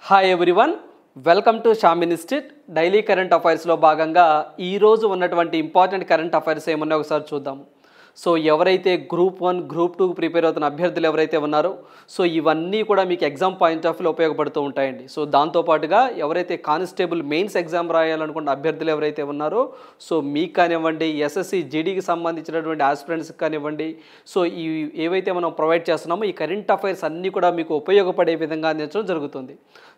Hi everyone, welcome to Sham institute. Daily current అఫైర్స్లో భాగంగా ఈరోజు ఉన్నటువంటి ఇంపార్టెంట్ కరెంట్ అఫైర్స్ ఏమన్నా ఒకసారి చూద్దాము. సో ఎవరైతే గ్రూప్ 1, గ్రూప్ 2 ప్రిపేర్ అవుతున్న అభ్యర్థులు ఎవరైతే ఉన్నారో సో ఇవన్నీ కూడా మీకు ఎగ్జామ్ పాయింట్ ఆఫ్ వ్యూలో ఉపయోగపడుతూ ఉంటాయండి. సో దాంతోపాటుగా ఎవరైతే కానిస్టేబుల్ మెయిన్స్ ఎగ్జామ్ రాయాలనుకున్న అభ్యర్థులు ఎవరైతే ఉన్నారో సో మీకు కానివ్వండి, ఎస్ఎస్సి జీడీకి సంబంధించినటువంటి ఆస్పిరెంట్స్కి కానివ్వండి, సో ఈ ఏవైతే మనం ప్రొవైడ్ చేస్తున్నామో ఈ కరెంట్ అఫైర్స్ అన్నీ కూడా మీకు ఉపయోగపడే విధంగా అందించడం జరుగుతుంది.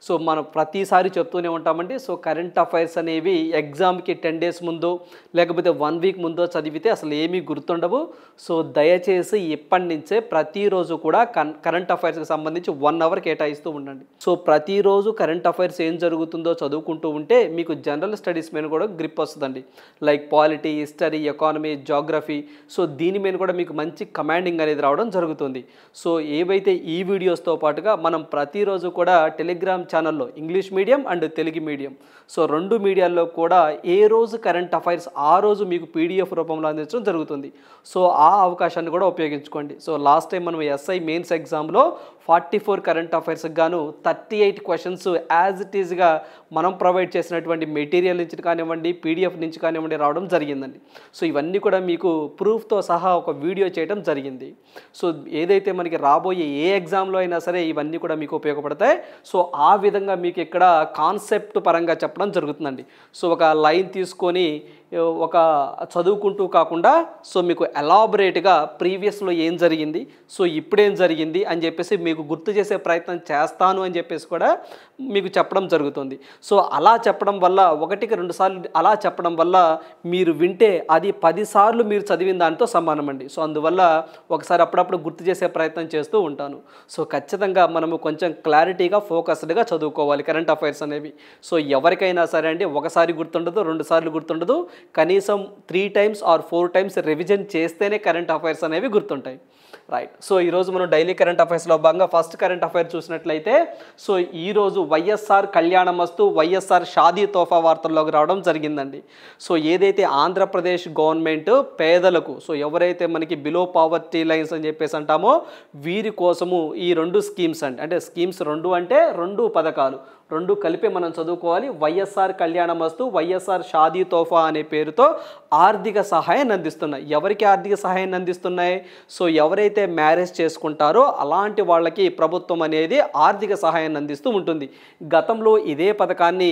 సో మనం ప్రతిసారి చెప్తూనే ఉంటామండి. సో కరెంట్ అఫైర్స్ అనేవి ఎగ్జామ్కి 10 days ముందో లేకపోతే 1 week ముందో చదివితే అసలు ఏమీ గుర్తుండవు. సో దయచేసి ఇప్పటి నుంచే ప్రతిరోజు కూడా కరెంట్ అఫైర్స్కి సంబంధించి 1 hour కేటాయిస్తూ ఉండండి. సో ప్రతిరోజు కరెంట్ అఫైర్స్ ఏం జరుగుతుందో చదువుకుంటూ ఉంటే మీకు జనరల్ స్టడీస్ మీద కూడా గ్రిప్ వస్తుందండి. Like polity, history, economy, geography. So దీని మీద కూడా మీకు మంచి కమాండింగ్ అనేది రావడం జరుగుతుంది. సో ఏవైతే ఈ వీడియోస్తో పాటుగా మనం ప్రతిరోజు కూడా టెలిగ్రామ్ ఛానల్లో English medium and Telugu medium so 2 మీడియాల్లో కూడా ఏ రోజు కరెంట్ అఫైర్స్ ఆ రోజు మీకు పీడిఎఫ్ రూపంలో అందించడం జరుగుతుంది. సో ఆ అవకాశాన్ని కూడా ఉపయోగించుకోండి. సో లాస్ట్ టైం మనం ఎస్ఐ మెయిన్స్ ఎగ్జామ్లో 44 కరెంట్ అఫైర్స్కి గాను 38 క్వశ్చన్స్ యాజ్ ఇట్ ఈజ్గా మనం ప్రొవైడ్ చేసినటువంటి మెటీరియల్ నుంచి కానివ్వండి, పీడిఎఫ్ నుంచి కానివ్వండి రావడం జరిగిందండి. సో ఇవన్నీ కూడా మీకు ప్రూఫ్తో సహా ఒక వీడియో చేయడం జరిగింది. సో ఏదైతే మనకి రాబోయే ఏ ఎగ్జామ్లో అయినా సరే ఇవన్నీ కూడా మీకు ఉపయోగపడతాయి. సో ఆ విధంగా మీకు ఇక్కడ కాన్సెప్ట్ పరంగా చెప్పడం జరుగుతుందండి. సో ఒక లైన్ తీసుకొని ఒక చదువుకుంటూ కాకుండా సో మీకు ఎలాబరేట్గా ప్రీవియస్లో ఏం జరిగింది, సో ఇప్పుడేం జరిగింది అని చెప్పేసి మీకు గుర్తు చేసే ప్రయత్నం చేస్తాను అని చెప్పేసి కూడా మీకు చెప్పడం జరుగుతుంది. సో అలా చెప్పడం వల్ల 1-2 సార్లు అలా చెప్పడం వల్ల మీరు వింటే అది 10 సార్లు మీరు చదివిన దానితో సమానం అండి. సో అందువల్ల ఒకసారి అప్పుడప్పుడు గుర్తు చేసే ప్రయత్నం చేస్తూ ఉంటాను. సో ఖచ్చితంగా మనము కొంచెం క్లారిటీగా ఫోకస్డ్గా చదువుకోవాలి కరెంట్ అఫైర్స్ అనేవి. సో ఎవరికైనా సరే అండి ఒకసారి గుర్తుండదు, 2 సార్లు గుర్తుండదు, కనీసం 3 times or 4 times రివిజన్ చేస్తేనే కరెంట్ అఫైర్స్ అనేవి గుర్తుంటాయి. రైట్. సో ఈరోజు మనం డైలీ కరెంట్ అఫైర్స్లో భాగంగా ఫస్ట్ కరెంట్ అఫైర్ చూసినట్లయితే సో ఈరోజు వైఎస్ఆర్ కళ్యాణమస్తు, వైఎస్ఆర్ షాదీ తోఫా వార్తల్లోకి రావడం జరిగిందండి. సో ఏదైతే ఆంధ్రప్రదేశ్ గవర్నమెంట్ పేదలకు సో ఎవరైతే మనకి బిలో పావర్టీ లైన్స్ అని చెప్పేసి అంటామో వీరి కోసము ఈ 2 స్కీమ్స్ అండి, అంటే స్కీమ్స్ 2 అంటే 2 పథకాలు 2 కలిపి మనం చదువుకోవాలి. వైఎస్ఆర్ కళ్యాణమస్తు, వైఎస్ఆర్ షాదీ తోఫా అనే పేరుతో ఆర్థిక సహాయాన్ని అందిస్తున్నాయి. ఎవరికి ఆర్థిక సహాయాన్ని అందిస్తున్నాయి? సో ఎవరైతే మ్యారేజ్ చేసుకుంటారో అలాంటి వాళ్ళకి ప్రభుత్వం అనేది ఆర్థిక సహాయాన్ని అందిస్తూ ఉంటుంది. గతంలో ఇదే పథకాన్ని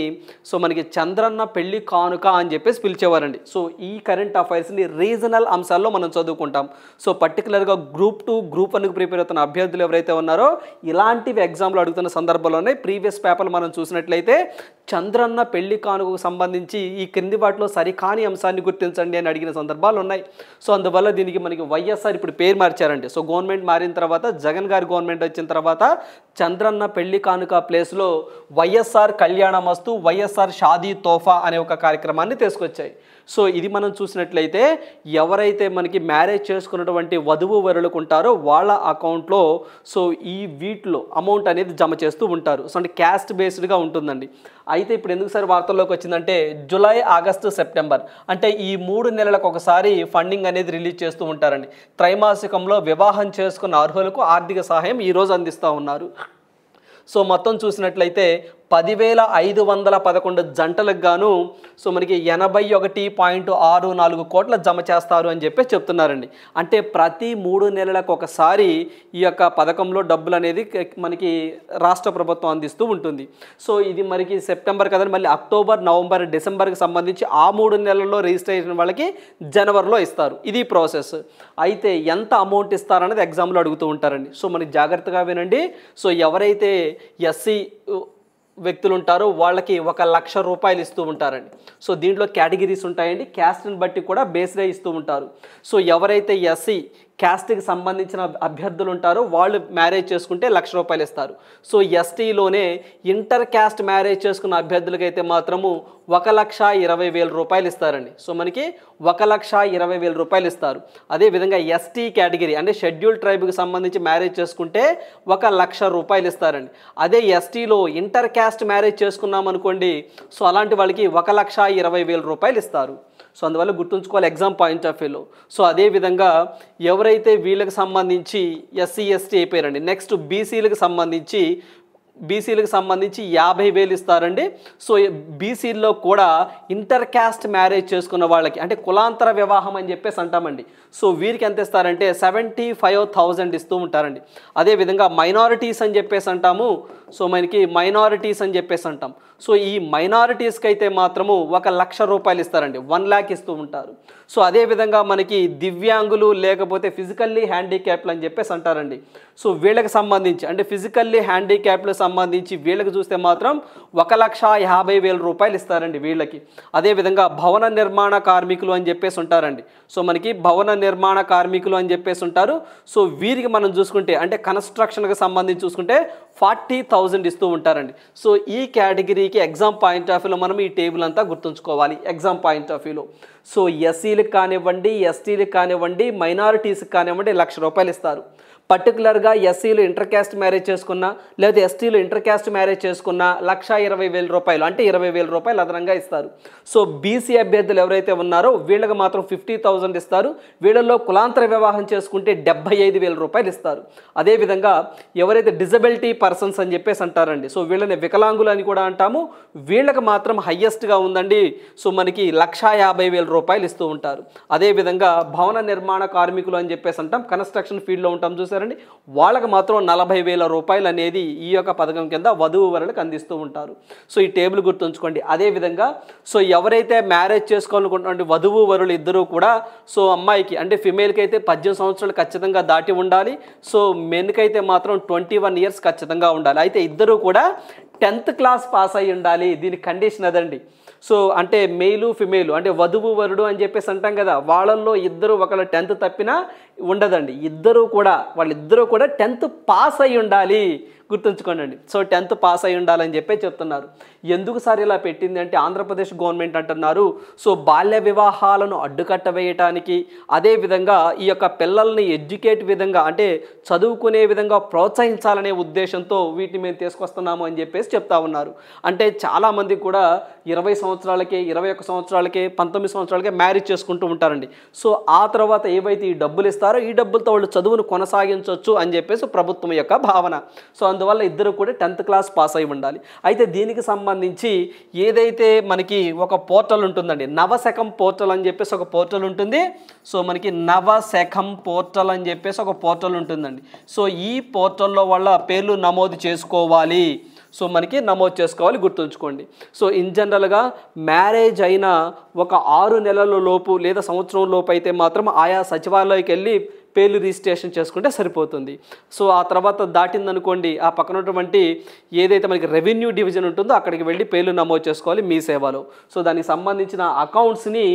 సో మనకి చంద్రన్న పెళ్లి కానుక అని చెప్పేసి పిలిచేవారండి. సో ఈ కరెంట్ అఫైర్స్ని రీజనల్ అంశాల్లో మనం చదువుకుంటాం. సో పర్టికులర్గా గ్రూప్ 2, గ్రూప్ 1కి ప్రిపేర్ అవుతున్న అభ్యర్థులు ఎవరైతే ఉన్నారో ఇలాంటివి ఎగ్జామ్లో అడుగుతున్న సందర్భంలోనే ప్రీవియస్ పేపర్లు మనం చూసినట్లయితే చంద్రన్న పెళ్లి కానుకకు సంబంధించి ఈ క్రింది వాటిలో సరికాని అంశాన్ని గుర్తించండి అని అడిగిన సందర్భాలు ఉన్నాయి. సో అందువల్ల దీనికి మనకి వైఎస్ఆర్ ఇప్పుడు పేరు మార్చారండి. సో గవర్నమెంట్ మారిన తర్వాత జగన్ గారి గవర్నమెంట్ వచ్చిన తర్వాత చంద్రన్న పెళ్లి కానుక ప్లేస్లో వైఎస్ఆర్ కళ్యాణమస్తు, వైఎస్ఆర్ షాదీ తోఫా అనే ఒక కార్యక్రమాన్ని తీసుకొచ్చాయి. సో ఇది మనం చూసినట్లయితే ఎవరైతే మనకి మ్యారేజ్ చేసుకున్నటువంటి వధువు వరులకు ఉంటారో వాళ్ళ అకౌంట్లో సో ఈ వీటిలో అమౌంట్ అనేది జమ చేస్తూ ఉంటారు. సో అంటే క్యాస్ట్ బేస్డ్గా ఉంటుందండి. అయితే ఇప్పుడు ఎందుకు సార్ వార్తల్లోకి వచ్చిందంటే జూలై, ఆగస్టు, సెప్టెంబర్ అంటే ఈ 3 నెలలకు ఒకసారి ఫండింగ్ అనేది రిలీజ్ చేస్తూ ఉంటారండి. త్రైమాసికంలో వివాహం చేసుకున్న అర్హులకు ఆర్థిక సహాయం ఈరోజు అందిస్తూ ఉన్నారు. సో మొత్తం చూసినట్లయితే 10,511 జంటలకు గాను సో మనకి 81.64 కోట్ల జమ చేస్తారు అని చెప్పి చెప్తున్నారండి. అంటే ప్రతి 3 నెలలకు ఒకసారి ఈ యొక్క పథకంలో డబ్బులు అనేది మనకి రాష్ట్ర ప్రభుత్వం అందిస్తూ ఉంటుంది. సో ఇది మనకి సెప్టెంబర్ కదండి, మళ్ళీ అక్టోబర్, నవంబర్, డిసెంబర్కి సంబంధించి ఆ 3 నెలల్లో రిజిస్ట్రేషన్ వాళ్ళకి జనవరిలో ఇస్తారు. ఇది ప్రాసెస్. అయితే ఎంత అమౌంట్ ఇస్తారనేది ఎగ్జామ్లో అడుగుతూ ఉంటారండి. సో మనకి జాగ్రత్తగా వినండి. సో ఎవరైతే ఎస్సీ వ్యక్తులు ఉంటారో వాళ్ళకి 1,00,000 రూపాయలు ఇస్తూ ఉంటారండి. సో దీంట్లో కేటగిరీస్ ఉంటాయండి, క్యాస్ట్ని బట్టి కూడా బేస్గా ఇస్తూ ఉంటారు. సో ఎవరైతే ఎస్సీ క్యాస్ట్కి సంబంధించిన అభ్యర్థులు ఉంటారో వాళ్ళు మ్యారేజ్ చేసుకుంటే 1,00,000 రూపాయలు ఇస్తారు. సో ఎస్టీలోనే ఇంటర్ క్యాస్ట్ మ్యారేజ్ చేసుకున్న అభ్యర్థులకైతే మాత్రము 1,20,000 రూపాయలు ఇస్తారండి. సో మనకి 1,20,000 రూపాయలు ఇస్తారు. అదేవిధంగా ఎస్టీ కేటగిరీ అంటే షెడ్యూల్ ట్రైబ్కి సంబంధించి మ్యారేజ్ చేసుకుంటే 1,00,000 రూపాయలు ఇస్తారండి. అదే ఎస్టీలో ఇంటర్ క్యాస్ట్ మ్యారేజ్ చేసుకున్నాం అనుకోండి సో అలాంటి వాళ్ళకి 1,20,000 రూపాయలు ఇస్తారు. సో అందువల్ల గుర్తుంచుకోవాలి ఎగ్జామ్ పాయింట్ ఆఫ్ వ్యూలో. సో అదేవిధంగా ఎవరైతే వీళ్ళకి సంబంధించి ఎస్సీ ఎస్టీ అయిపోయారండి, నెక్స్ట్ బీసీలకు సంబంధించి బీసీలకు సంబంధించి 50,000 ఇస్తారండి. సో బీసీల్లో కూడా ఇంటర్ క్యాస్ట్ మ్యారేజ్ చేసుకున్న వాళ్ళకి అంటే కులాంతర వివాహం అని చెప్పేసి అంటామండి. సో వీరికి ఎంత ఇస్తారంటే 75,000 ఇస్తూ ఉంటారండి. అదేవిధంగా మైనారిటీస్ అని చెప్పేసి అంటాము. సో మనకి మైనారిటీస్ అని చెప్పేసి అంటాం. సో ఈ మైనారిటీస్కి అయితే మాత్రము 1,00,000 రూపాయలు ఇస్తారండి, 1,00,000 ఇస్తూ ఉంటారు. సో అదేవిధంగా మనకి దివ్యాంగులు లేకపోతే ఫిజికల్లీ హ్యాండిక్యాప్లు అని చెప్పేసి అంటారండి. సో వీళ్ళకి సంబంధించి అంటే ఫిజికల్లీ హ్యాండిక్యాప్లకు సంబంధించి వీళ్ళకి చూస్తే మాత్రం 1,50,000 రూపాయలు ఇస్తారండి వీళ్ళకి. అదేవిధంగా భవన నిర్మాణ కార్మికులు అని చెప్పేసి ఉంటారండి. సో మనకి భవన నిర్మాణ కార్మికులు అని చెప్పేసి ఉంటారు. సో వీరికి మనం చూసుకుంటే అంటే కన్స్ట్రక్షన్కి సంబంధించి చూసుకుంటే 40,000 ఇస్తూ ఉంటారండి. సో ఈ కేటగిరీకి ఎగ్జామ్ పాయింట్ ఆఫ్ వ్యూలో మనం ఈ టేబుల్ అంతా గుర్తుంచుకోవాలి ఎగ్జామ్ పాయింట్ ఆఫ్ వ్యూలో. సో ఎస్సీలకు కానివ్వండి, ఎస్టీలకు కానివ్వండి, మైనారిటీస్కి కానివ్వండి 1,00,000 రూపాయలు ఇస్తారు. పర్టికులర్గా ఎస్సీలు ఇంటర్ క్యాస్ట్ మ్యారేజ్ చేసుకున్నా లేదా ఎస్టీలు ఇంటర్ క్యాస్ట్ మ్యారేజ్ చేసుకున్నా 1,20,000 రూపాయలు అంటే 20,000 రూపాయలు అదనంగా ఇస్తారు. సో బీసీ అభ్యర్థులు ఎవరైతే ఉన్నారో వీళ్ళకి మాత్రం 50,000 ఇస్తారు. వీళ్ళల్లో కులాంతర వివాహం చేసుకుంటే 75,000 రూపాయలు ఇస్తారు. అదేవిధంగా ఎవరైతే డిజబిలిటీ పర్సన్స్ అని చెప్పేసి అంటారండి, సో వీళ్ళని వికలాంగులు అని కూడా అంటాము, వీళ్ళకి మాత్రం హయ్యెస్ట్గా ఉందండి. సో మనకి 1,50,000 రూపాయలు ఇస్తూ ఉంటారు. అదేవిధంగా భవన నిర్మాణ కార్మికులు అని చెప్పేసి అంటాం, కన్స్ట్రక్షన్ ఫీల్డ్లో ఉంటాం చూసారండి, వాళ్ళకి మాత్రం 40,000 రూపాయలు అనేది ఈ యొక్క పథకం కింద వధువు వరులకు అందిస్తూ ఉంటారు. సో ఈ టేబుల్ గుర్తుంచుకోండి. అదేవిధంగా సో ఎవరైతే మ్యారేజ్ చేసుకోవాలనుకుంటున్న వధువు వరులు ఇద్దరూ కూడా సో అమ్మాయికి అంటే ఫిమేల్కి అయితే 18 సంవత్సరాలు ఖచ్చితంగా దాటి ఉండాలి. సో మెన్కి అయితే మాత్రం 21 ఇయర్స్ ఖచ్చితంగా ఉండాలి. అయితే ఇద్దరూ కూడా 10th క్లాస్ పాస్ అయి ఉండాలి. దీని కండిషన్ అదండి. సో అంటే మెయిలు ఫిమేలు అంటే వధువు వరుడు అని చెప్పేసి అంటాం కదా, వాళ్ళల్లో ఇద్దరు ఒకళ్ళు 10th తప్పినా ఉండదండి. వాళ్ళిద్దరూ కూడా 10th పాస్ అయి ఉండాలి, గుర్తుంచుకోండి. సో 10th పాస్ అయి ఉండాలని చెప్పి చెప్తున్నారు. ఎందుకు సార్ ఇలా పెట్టింది అంటే ఆంధ్రప్రదేశ్ గవర్నమెంట్ అంటున్నారు సో బాల్య వివాహాలను అడ్డుకట్ట వేయటానికి, అదేవిధంగా ఈ యొక్క పిల్లల్ని ఎడ్యుకేట్ విధంగా అంటే చదువుకునే విధంగా ప్రోత్సహించాలనే ఉద్దేశంతో వీటిని మేము తీసుకొస్తున్నాము అని చెప్పేసి చెప్తా ఉన్నారు. అంటే చాలామంది కూడా 20 సంవత్సరాలకే 21 సంవత్సరాలకే 19 సంవత్సరాలకే మ్యారేజ్ చేసుకుంటూ ఉంటారండి. సో ఆ తర్వాత ఏవైతే ఈ డబ్బులు ఇస్తారో ఈ డబ్బులతో వాళ్ళు చదువును కొనసాగించవచ్చు అని చెప్పేసి ప్రభుత్వం యొక్క భావన. సో అందువల్ల ఇద్దరు కూడా 10th క్లాస్ పాస్ అయి ఉండాలి. అయితే దీనికి సంబంధించి ఏదైతే మనకి ఒక పోర్టల్ ఉంటుందండి, నవశకం పోర్టల్ అని చెప్పేసి ఒక పోర్టల్ ఉంటుంది. సో మనకి నవశకం పోర్టల్ అని చెప్పేసి ఒక పోర్టల్ ఉంటుందండి. సో ఈ పోర్టల్లో వాళ్ళ పేర్లు నమోదు చేసుకోవాలి. సో మనకి నమోదు చేసుకోవాలి, గుర్తుంచుకోండి. సో ఇన్ జనరల్గా మ్యారేజ్ అయిన ఒక 6 నెలల లోపు లేదా సంవత్సరం లోపు అయితే మాత్రం ఆయా సచివాలయంకి వెళ్ళి పేర్లు రిజిస్ట్రేషన్ చేసుకుంటే సరిపోతుంది. సో ఆ తర్వాత దాటిందనుకోండి ఆ పక్కన ఉన్నటువంటి ఏదైతే మనకి రెవెన్యూ డివిజన్ ఉంటుందో అక్కడికి వెళ్ళి పేర్లు నమోదు చేసుకోవాలి మీ సేవలో. సో దానికి సంబంధించిన అకౌంట్స్ని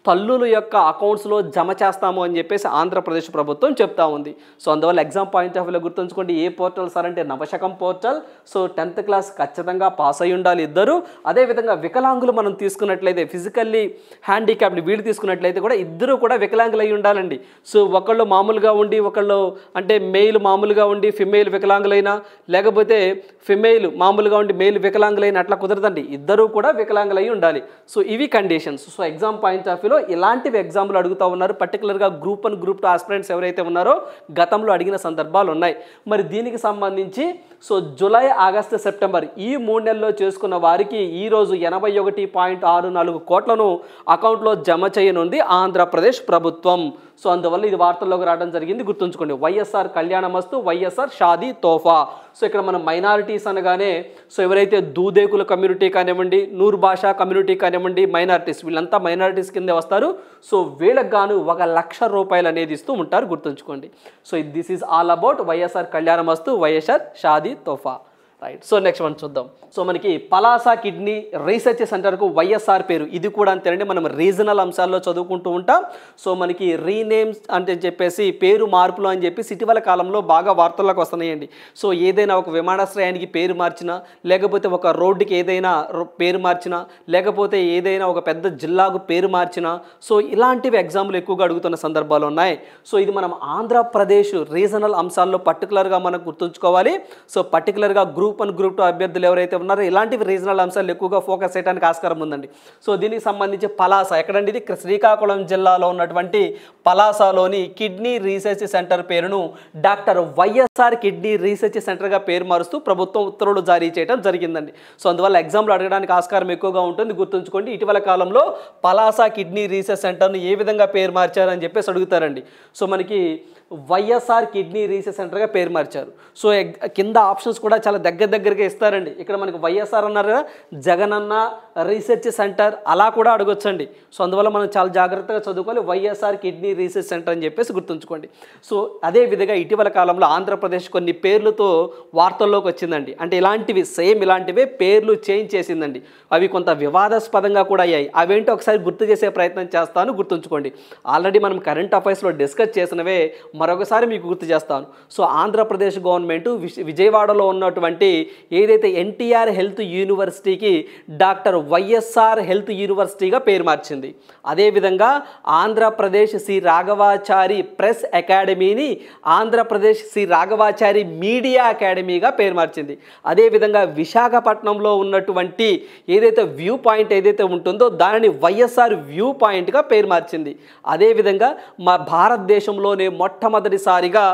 తల్లుల యొక్క అకౌంట్స్లో జమ చేస్తాము అని చెప్పేసి ఆంధ్రప్రదేశ్ ప్రభుత్వం చెప్తా ఉంది. సో అందువల్ల ఎగ్జామ్ పాయింట్ ఆఫ్ వ్యూలో గుర్తుంచుకోండి ఏ పోర్టల్ సార్ అంటే Navasakam portal. So 10th class ఖచ్చితంగా పాస్ అయి ఉండాలి ఇద్దరు. అదేవిధంగా వికలాంగులు మనం తీసుకున్నట్లయితే ఫిజికల్లీ హ్యాండిక్యాప్డ్ వీళ్ళు తీసుకున్నట్లయితే కూడా ఇద్దరు కూడా వికలాంగులు అయి ఉండాలండి. సో ఒకళ్ళు మామూలుగా ఉండి ఒకళ్ళు అంటే మెయిల్ మామూలుగా ఉండి ఫిమేల్ వికలాంగులైనా లేకపోతే ఫిమేల్ మామూలుగా ఉండి మెయిల్ వికలాంగులైన అట్లా కుదరదండి, ఇద్దరు కూడా వికలాంగులై ఉండాలి. సో ఇవి conditions. So exam point of వ్యూలో ఇలాంటివి ఎగ్జామ్లు అడుగుతూ ఉన్నారు. పర్టికులర్గా గ్రూప్ 1 గ్రూప్ 2 ఆస్పిరెంట్స్ ఎవరైతే ఉన్నారో గతంలో అడిగిన సందర్భాలు ఉన్నాయి. మరి దీనికి సంబంధించి సో జూలై, ఆగస్టు, సెప్టెంబర్ ఈ 3 నెలల్లో చేసుకున్న వారికి ఈరోజు 81.64 కోట్లను అకౌంట్లో జమ చేయనుంది ఆంధ్రప్రదేశ్ ప్రభుత్వం. సో అందువల్ల ఇది వార్తల్లోకి రావడం జరిగింది, గుర్తుంచుకోండి. వైఎస్ఆర్ కళ్యాణమస్తు, వైఎస్ఆర్ షాదీ తోఫా. సో ఇక్కడ మనం మైనారిటీస్ అనగానే సో ఎవరైతే దూదేకుల కమ్యూనిటీ కానివ్వండి, నూర్ భాషా కమ్యూనిటీ కానివ్వండి, మైనారిటీస్ వీళ్ళంతా మైనారిటీస్ కిందే వస్తారు. సో వీళ్ళకి గాను 1,00,000 రూపాయలు అనేది ఇస్తూ ఉంటారు, గుర్తుంచుకోండి. So this is all about YSR Kalyanamasthu, YSR Shaadi Tohfa. Right. So next one చూద్దాం. సో మనకి పలాస కిడ్నీ రీసెర్చ్ సెంటర్కు వైఎస్ఆర్ పేరు, ఇది కూడా అంతేనండి మనం రీజనల్ అంశాల్లో చదువుకుంటూ ఉంటాం. సో మనకి రీనేమ్స్ అంటే చెప్పేసి పేరు మార్పులు అని చెప్పేసి ఇటీవల కాలంలో బాగా వార్తల్లోకి వస్తున్నాయండి. సో ఏదైనా ఒక విమానాశ్రయానికి పేరు మార్చినా, లేకపోతే ఒక రోడ్డుకి ఏదైనా పేరు మార్చినా, లేకపోతే ఏదైనా ఒక పెద్ద జిల్లాకు పేరు మార్చినా, సో ఇలాంటివి ఎగ్జామ్లు ఎక్కువగా అడుగుతున్న సందర్భాలు ఉన్నాయి. సో ఇది మనం ఆంధ్రప్రదేశ్ రీజనల్ అంశాల్లో పర్టికులర్గా మనం గుర్తుంచుకోవాలి. సో పర్టికులర్గా గ్రూప్ గ్రూప్ 1 గ్రూప్ 2 అభ్యర్థులు ఎవరైతే ఉన్నారో ఇలాంటివి రీజనల్ అంశాలు ఎక్కువగా ఫోకస్ చేయడానికి ఆస్కారం ఉందండి. సో దీనికి సంబంధించి పలాస ఎక్కడండి, ఇది శ్రీకాకుళం జిల్లాలో ఉన్నటువంటి పలాసలోని కిడ్నీ రీసెర్చ్ సెంటర్ పేరును డాక్టర్ వైఎస్ఆర్ కిడ్నీ రీసెర్చ్ సెంటర్గా పేరు మారుస్తూ ప్రభుత్వం ఉత్తర్వులు జారీ చేయడం జరిగిందండి. సో అందువల్ల ఎగ్జామ్లో అడగడానికి ఆస్కారం ఎక్కువగా ఉంటుంది, గుర్తుంచుకోండి. ఇటీవల కాలంలో పలాస కిడ్నీ రీసెర్చ్ సెంటర్ను ఏ విధంగా పేరు మార్చారని చెప్పేసి అడుగుతారండి. సో మనకి వైఎస్ఆర్ కిడ్నీ రీసెర్చ్ సెంటర్గా పేరు మార్చారు. సో కింద ఆప్షన్స్ కూడా చాలా దగ్గరగా ఇస్తారండి. ఇక్కడ మనకి వైఎస్ఆర్ అన్నారు కదా, జగనన్న రీసెర్చ్ సెంటర్ అలా కూడా అడగొచ్చండి. సో అందువల్ల మనం చాలా జాగ్రత్తగా చదువుకోవాలి, వైఎస్ఆర్ కిడ్నీ రీసెర్చ్ సెంటర్ అని చెప్పేసి గుర్తుంచుకోండి. సో అదే విధంగా ఇటీవల కాలంలో ఆంధ్రప్రదేశ్ కొన్ని పేర్లతో వార్తల్లోకి వచ్చిందండి. అంటే ఇలాంటివే పేర్లు చేంజ్ చేసిందండి. అవి కొంత వివాదాస్పదంగా కూడా అయ్యాయి. అవేంటో ఒకసారి గుర్తు చేసే ప్రయత్నం చేస్తాను, గుర్తుంచుకోండి. ఆల్రెడీ మనం కరెంట్ అఫైర్స్లో డిస్కస్ చేసినవే మరొకసారి మీకు గుర్తు చేస్తాను. సో ఆంధ్రప్రదేశ్ గవర్నమెంట్ విజయవాడలో ఉన్నటువంటి ఏదైతే ఎన్టీఆర్ హెల్త్ యూనివర్సిటీకి డాక్టర్ వైఎస్ఆర్ హెల్త్ యూనివర్సిటీగా పేరు మార్చింది. అదేవిధంగా ఆంధ్రప్రదేశ్ శ్రీ రాఘవాచారి ప్రెస్ అకాడమీని ఆంధ్రప్రదేశ్ శ్రీ రాఘవాచారి మీడియా అకాడమీగా పేరు మార్చింది. అదేవిధంగా విశాఖపట్నంలో ఉన్నటువంటి ఏదైతే వ్యూ పాయింట్ ఏదైతే ఉంటుందో దానిని వైఎస్ఆర్ వ్యూ పాయింట్గా పేరు మార్చింది. అదేవిధంగా మా భారతదేశంలోనే మొట్టమొదటిసారిగా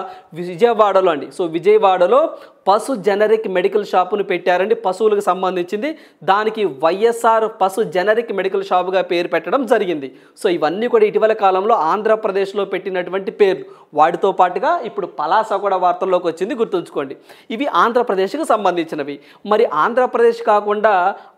విజయవాడలో అండి, సో విజయవాడలో పశు జనరిక్ మెడికల్ షాపును పెట్టారండి, పశువులకు సంబంధించింది. దానికి వైఎస్ఆర్ పశు జనరిక్ మెడికల్ షాపుగా పేరు పెట్టడం జరిగింది. సో ఇవన్నీ కూడా ఇటీవల కాలంలో ఆంధ్రప్రదేశ్లో పెట్టినటువంటి పేర్లు. వాటితో పాటుగా ఇప్పుడు పలాస కూడా వార్తల్లోకి వచ్చింది, గుర్తుంచుకోండి. ఇవి ఆంధ్రప్రదేశ్కి సంబంధించినవి. మరి ఆంధ్రప్రదేశ్ కాకుండా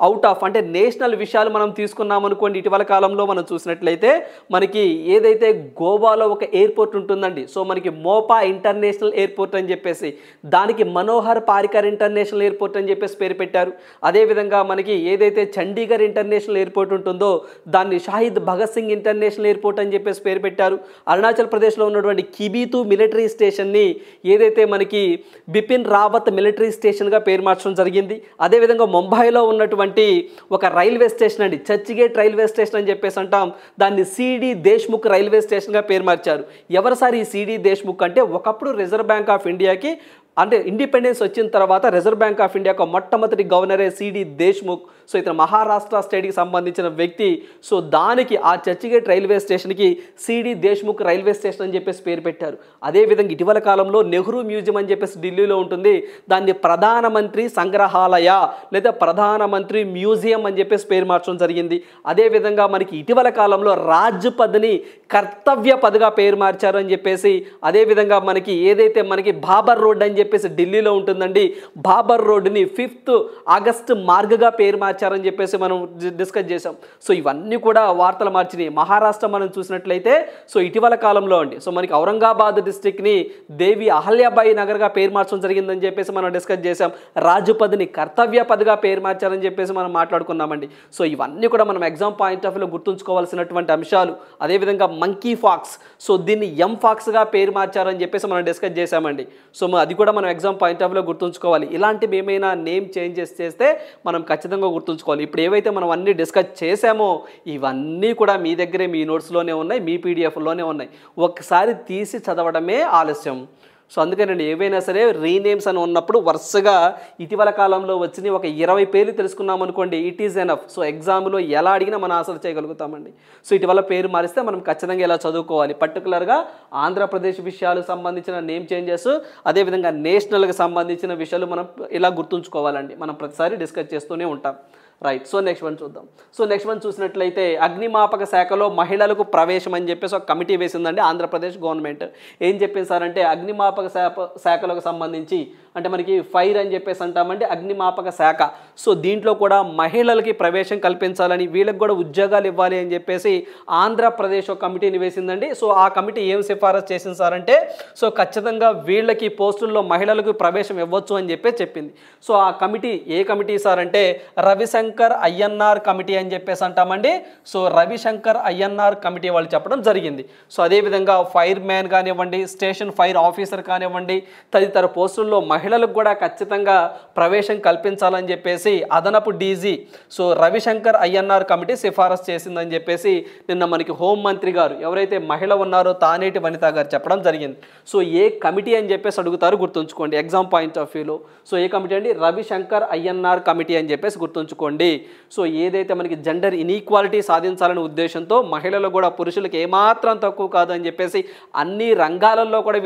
అవుట్ ఆఫ్ అంటే నేషనల్ విషయాలు మనం తీసుకున్నాం అనుకోండి. ఇటీవల కాలంలో మనం చూసినట్లయితే మనకి ఏదైతే గోవాలో ఒక ఎయిర్పోర్ట్ ఉంటుందండి, సో మనకి మోపా ఇంటర్నేషనల్ ఎయిర్పోర్ట్ అని చెప్పేసి, దానికి మనోహర్ పారికర్ ఇంటర్నేషనల్ ఎయిర్పోర్ట్ అని చెప్పేసి పేరు పెట్టారు. అదేవిధంగా మనకి ఏదైతే చండీగఢ్ ఇంటర్నేషనల్ ఎయిర్పోర్ట్ ఉంటుందో దాన్ని షాహిద్ భగత్ సింగ్ ఇంటర్నేషనల్ ఎయిర్పోర్ట్ అని చెప్పేసి పేరు పెట్టారు. అరుణాచల్ ప్రదేశ్లో ఉన్నటువంటి కిబీతు మిలిటరీ స్టేషన్ని ఏదైతే మనకి బిపిన్ రావత్ మిలిటరీ స్టేషన్గా పేరు మార్చడం జరిగింది. అదేవిధంగా ముంబైలో ఉన్నటువంటి ఒక రైల్వే స్టేషన్ అండి, చర్చిగేట్ రైల్వే స్టేషన్ అని చెప్పేసి అంటాం, దాన్ని సిడి దేశ్ముఖ్ రైల్వే స్టేషన్గా పేరు మార్చారు. ఎవరు సార్ ఈ సిడి దేశ్ముఖ్ అంటే, ఒకప్పుడు రిజర్వ్ బ్యాంక్ ఆఫ్ ఇండియాకి అంటే ఇండిపెండెన్స్ వచ్చిన తర్వాత రిజర్వ్ బ్యాంక్ ఆఫ్ ఇండియాకు మొట్టమొదటి గవర్నరే సిడి దేశ్ముఖ్. సో ఇతను మహారాష్ట్ర స్టేట్కి సంబంధించిన వ్యక్తి. సో దానికి ఆ చర్చిగేట్ రైల్వే స్టేషన్కి సిడి దేశ్ముఖ్ రైల్వే స్టేషన్ అని చెప్పేసి పేరు పెట్టారు. అదేవిధంగా ఇటీవల కాలంలో నెహ్రూ మ్యూజియం అని చెప్పేసి ఢిల్లీలో ఉంటుంది, దాన్ని ప్రధానమంత్రి సంగ్రహాలయ లేదా ప్రధానమంత్రి మ్యూజియం అని చెప్పేసి పేరు మార్చడం జరిగింది. అదేవిధంగా మనకి ఇటీవల కాలంలో రాజ్పథ్ని కర్తవ్య పథ్గా పేరు మార్చారు అని చెప్పేసి, అదేవిధంగా మనకి ఏదైతే మనకి బాబర్ రోడ్ అని చెప్పేసి ఢిల్లీలో ఉంటుందండి, బాబర్ రోడ్డుని 5th ఆగస్టు మార్గ్గా పేరు మార్చారని చెప్పేసి మనం డిస్కస్ చేసాం. సో ఇవన్నీ కూడా వార్తలు మార్చినాయి. మహారాష్ట్ర మనం చూసినట్లయితే సో ఇటీవల కాలంలో అండి, సో మనకి ఔరంగాబాద్ డిస్ట్రిక్ట్ని దేవి అహల్యాబాయి నగర్గా పేరు మార్చడం జరిగిందని చెప్పేసి మనం డిస్కస్ చేసాం. రాజ్పథ్ని కర్తవ్య పథ్గా పేరు మార్చారని చెప్పేసి మనం మాట్లాడుకున్నామండి. సో ఇవన్నీ కూడా మనం ఎగ్జామ్ పాయింట్ ఆఫ్ వ్యూలో గుర్తుంచుకోవాల్సినటువంటి అంశాలు. అదేవిధంగా మంకీ ఫాక్స్, సో దీన్ని ఎం ఫాక్స్గా పేరు మార్చారని చెప్పేసి మనం డిస్కస్ చేసామండి. సో అది కూడా మనం ఎగ్జామ్ పాయింట్ ఆఫ్ వ్యూలో గుర్తుంచుకోవాలి. ఇలాంటివి ఏమైనా నేమ్ చేంజెస్ చేస్తే మనం ఖచ్చితంగా గుర్తుంచుకోవాలి. ఇప్పుడు ఏవైతే మనం అన్నీ డిస్కస్ చేసామో ఇవన్నీ కూడా మీ దగ్గరే మీ నోట్స్లోనే ఉన్నాయి, మీ పీడిఎఫ్లోనే ఉన్నాయి. ఒకసారి తీసి చదవడమే ఆలస్యం. సో అందుకేనండి ఏవైనా సరే రీనేమ్స్ అని ఉన్నప్పుడు వరుసగా ఇటీవల కాలంలో వచ్చిన ఒక 20 పేర్లు తెలుసుకున్నాం అనుకోండి, ఇట్ ఈజ్ ఎనఫ్. సో ఎగ్జామ్లో ఎలా అడిగినా మనం ఆన్సర్ చేయగలుగుతామండి. సో ఇటీవల పేరు మారిస్తే మనం ఖచ్చితంగా ఇలా చదువుకోవాలి. పర్టికులర్గా ఆంధ్రప్రదేశ్ విషయాలకు సంబంధించిన నేమ్ చేంజెస్, అదేవిధంగా నేషనల్కి సంబంధించిన విషయాలు మనం ఇలా గుర్తుంచుకోవాలండి. మనం ప్రతిసారి డిస్కస్ చేస్తూనే ఉంటాం. రైట్. సో నెక్స్ట్ వన్ చూద్దాం. సో నెక్స్ట్ వన్ చూసినట్లయితే అగ్నిమాపక శాఖలో మహిళలకు ప్రవేశం అని చెప్పేసి ఒక కమిటీ వేసిందండి ఆంధ్రప్రదేశ్ గవర్నమెంట్. ఏం చెప్పింది సార్ అంటే, అగ్నిమాపక శాఖలకు సంబంధించి అంటే మనకి ఫైర్ అని చెప్పేసి అంటామండి, అగ్నిమాపక శాఖ. సో దీంట్లో కూడా మహిళలకి ప్రవేశం కల్పించాలని, వీళ్ళకి కూడా ఉద్యోగాలు ఇవ్వాలి అని చెప్పేసి ఆంధ్రప్రదేశ్ ఒక కమిటీని వేసిందండి. సో ఆ కమిటీ ఏం సిఫారసు చేసింది సార్ అంటే, సో ఖచ్చితంగా వీళ్ళకి పోస్టుల్లో మహిళలకు ప్రవేశం ఇవ్వచ్చు అని చెప్పి చెప్పింది. సో ఆ కమిటీ ఏ కమిటీ సార్ అంటే రవిశంకర్ అయ్యన్నార్ కమిటీ అని చెప్పేసి అంటామండి. సో రవిశంకర్ అయ్యన్నార్ కమిటీ వాళ్ళు చెప్పడం జరిగింది. సో అదేవిధంగా ఫైర్ మ్యాన్ కానివ్వండి, స్టేషన్ ఫైర్ ఆఫీసర్ కానివ్వండి, తదితర పోస్టుల్లో మహిళలకు కూడా ఖచ్చితంగా ప్రవేశం కల్పించాలని చెప్పేసి అదనపు DG so Ravishankar Ayyanar committee సిఫారసు చేసిందని చెప్పేసి నిన్న మనకి హోంమంత్రి గారు ఎవరైతే మహిళ ఉన్నారో తానేటి వనిత గారు చెప్పడం జరిగింది. సో ఏ కమిటీ అని చెప్పేసి అడుగుతారు, గుర్తుంచుకోండి ఎగ్జామ్ పాయింట్ ఆఫ్ వ్యూలో. సో ఏ కమిటీ అండి? రవిశంకర్ అయ్యన్నార్ కమిటీ అని చెప్పేసి గుర్తుంచుకోండి. సో ఏదైతే మనకి జెండర్ ఇన్ఈక్వాలిటీ సాధించాలనే ఉద్దేశంతో మహిళలు కూడా పురుషులకు ఏమాత్రం తక్కువ కాదు అని చెప్పేసి అన్ని రంగాలలో కూడా